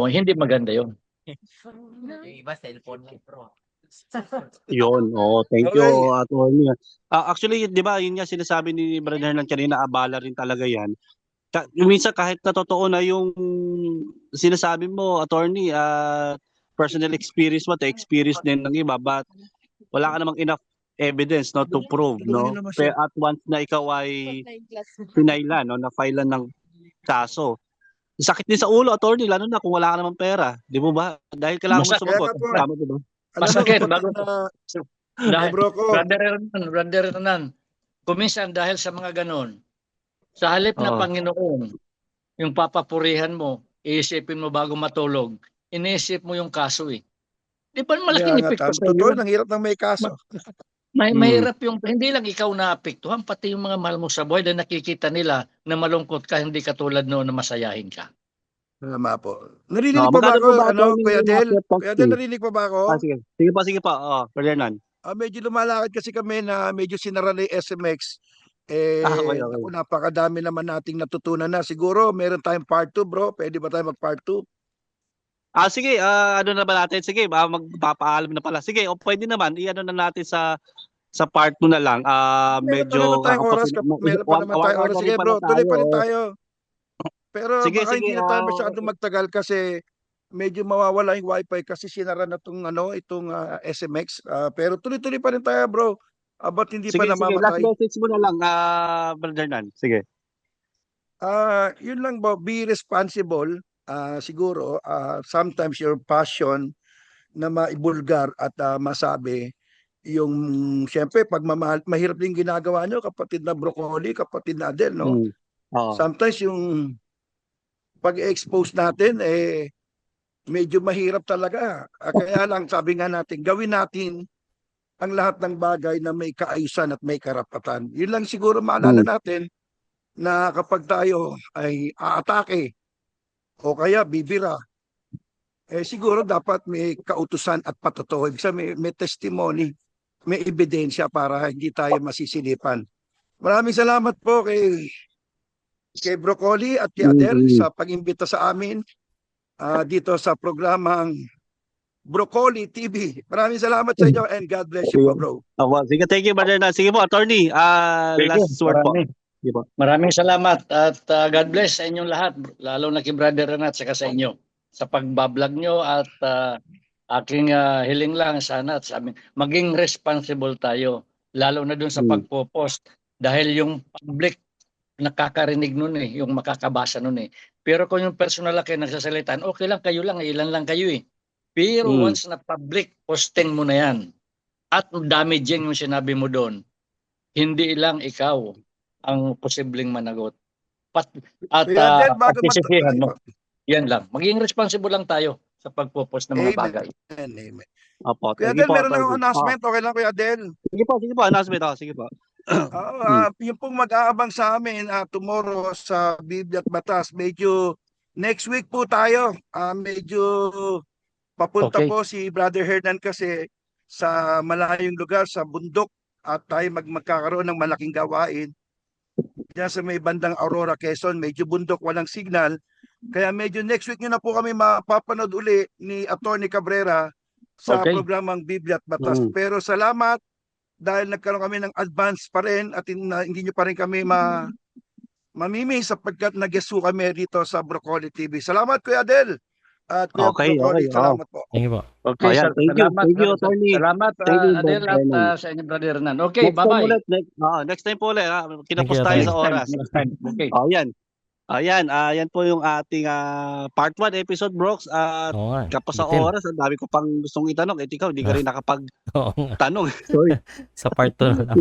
hindi maganda yun. Iba cellphone lang, bro. Yun, thank you, Okay. Attorney. Actually, di ba, yun nga sinasabi ni Brother Hernan kanina, abala rin talaga yan. Minsan kahit na totoo na yung sinasabi mo, Attorney, personal experience mo, experience din ng iba, but wala ka namang enough evidence no to prove, no? Pero at once na ikaw ay pinailan, no, na filean ng kaso. Sakit din sa ulo, Attorney, lalo na kung wala ka namang pera, di mo ba? Dahil kailangan mo Masakit. sumagot. Kaya nga po. Tama ba? Masakit, Kapatid dahil, bro ko. Brother Hernan, kuminsan dahil sa mga ganon, sa halip na Oo. Panginoon, yung papapurihan mo, iisipin mo bago matulog, iniisip mo yung kaso eh. Di ba malaking epekto sa iyo? Totoo, ang hirap ng may kaso. Mahirap yung, hindi lang ikaw naapektuhan, pati yung mga mahal mo sa buhay dahil nakikita nila na malungkot ka, hindi katulad noon na masayahin ka. Tama po. Narinig pa ba Magkano ako, po ba, Attorney, Kuya yung Del? after tax Kuya Del, fee? narinig pa ba ako? Sige. Sige pa. Brother Hernan. Medyo lumalakad kasi kami na medyo sinara na yung SMX. Okay. Naku, napakadami naman nating natutunan na. Siguro, meron tayong part 2, bro. Pwede ba tayo mag-part 2? Sige, ano na ba natin? Sige, magpapaalam na pala. Sige, pwede naman, i-ano na natin sa part 2 na lang. Meron pa Medyo naman tayong oras. Meron pa naman tayong hour oras. na rin Sige, pala bro. Tuloy pa rin tayo. tayo. Pero Sige, baka hindi na tayo masyadong magtagal kasi medyo mawawala yung wifi kasi sinara na itong SMX. Pero tuloy-tuloy pa rin tayo, bro. Ba't hindi pa Sige, last namamatay? message mo na lang, Brother Hernan. Sige. Yun lang ba, be responsible. Siguro, sometimes your passion na maibulgar at masabi, yung siyempre pagmamahal, mahirap din ginagawa nyo, kapatid na Broccoli, kapatid na Adel, no? Mm. Oo. Sometimes yung pag-expose natin, medyo mahirap talaga. Kaya lang, sabi nga natin, gawin natin ang lahat ng bagay na may kaayusan at may karapatan. Yun lang siguro maalala natin, na kapag tayo ay aatake o kaya bibira, siguro dapat may kautusan at patotoo. Ibig sabihin, may testimony, may ebidensya para hindi tayo masisilipan. Maraming salamat po kay Broccoli at kay Adel sa pag-imbita sa amin dito sa programang Broccoli TV. Maraming salamat sa inyo and God bless you po, bro. Sige, thank you, Brother Hernan. Sige po, attorney, last word po. Sige po. Maraming salamat at God bless sa inyong lahat, lalo na kay Brother Renat saka sa inyo sa pagbablog nyo at aking hiling lang sana at sa amin maging responsible tayo lalo na dun sa pagpo-post dahil yung public nakakarinig nun yung makakabasa nun pero kung yung personal lang kayo nagsasalitan okay lang kayo lang ilan lang kayo pero once na public posting mo na yan at damaging yung sinabi mo doon hindi lang ikaw ang posibleng managot. Pagsisihan mo. Yan lang. Maging responsible lang tayo sa pagpo-post ng mga bagay. Amen. Opo. Kuya Adel, meron akong announcement. Okay lang, Kuya Adel. Sige po, announcement ako. Sige po. Yung pong mag-aabang sa amin tomorrow sa Biblia at Batas, medyo next week po tayo. Medyo papunta po si Brother Hernan kasi sa malayong lugar, sa bundok at tayo magkakaroon ng malaking gawain. Diyan sa may bandang Aurora, Quezon, medyo bundok, walang signal. Kaya medyo next week nyo na po kami mapapanood uli ni Atty. Cabrera sa programang Biblia at Batas. Pero salamat dahil nagkaroon kami ng advance pa rin at hindi nyo pa rin kami mamimiss sapagkat nag-guest kami dito sa Broccoli TV. Salamat, Kuya Adel. At Kuya Broccoli, salamat po. Thank you po. Okay, Thank you, attorney. Salamat, Adel at sa inyo, Brother Hernan. Okay, bye-bye. Next time po ulit. Kinapos tayo sa oras. Next time. Okay. Ayan po yung ating part 1 episode, Brooks. Kapos sa oras, ang dami ko pang gustong itanong. Ikaw, hindi ka rin nakapag-tanong. Sorry. Sa part 2 lang.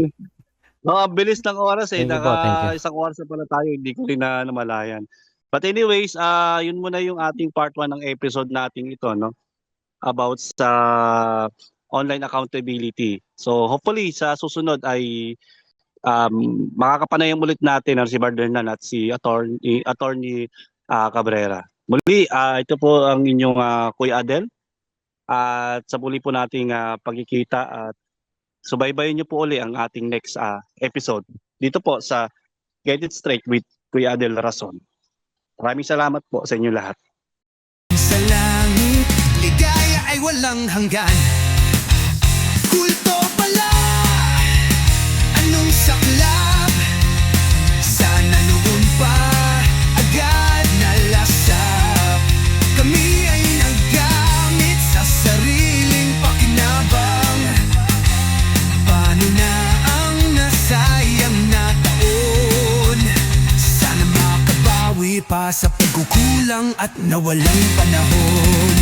Ang bilis ng oras Thank you po, thank you. isang oras na pala tayo, hindi ko rin na namalayan. But anyways, yun muna yung ating part 1 ng episode natin ito, no? About sa online accountability. So hopefully sa susunod ay makakapanayam ulit natin si Brother Hernan at si Attorney Cabrera. Muli, ito po ang inyong Kuya Adel. At sa muli po nating pagkikita at subaybayin niyo po uli ang ating next episode. Dito po sa Get It Straight with Kuya Adel Rason. Maraming salamat po sa inyo lahat. Sa langit, ligaya ay walang hanggan. Kulto pala, anong saklap? Sana noon pa, agad nalasap. Kami ay naggamit sa sariling pakinabang. Paano na ang nasayang na taon? Sana makabawi pa sa pagkukulang at nawalang panahon.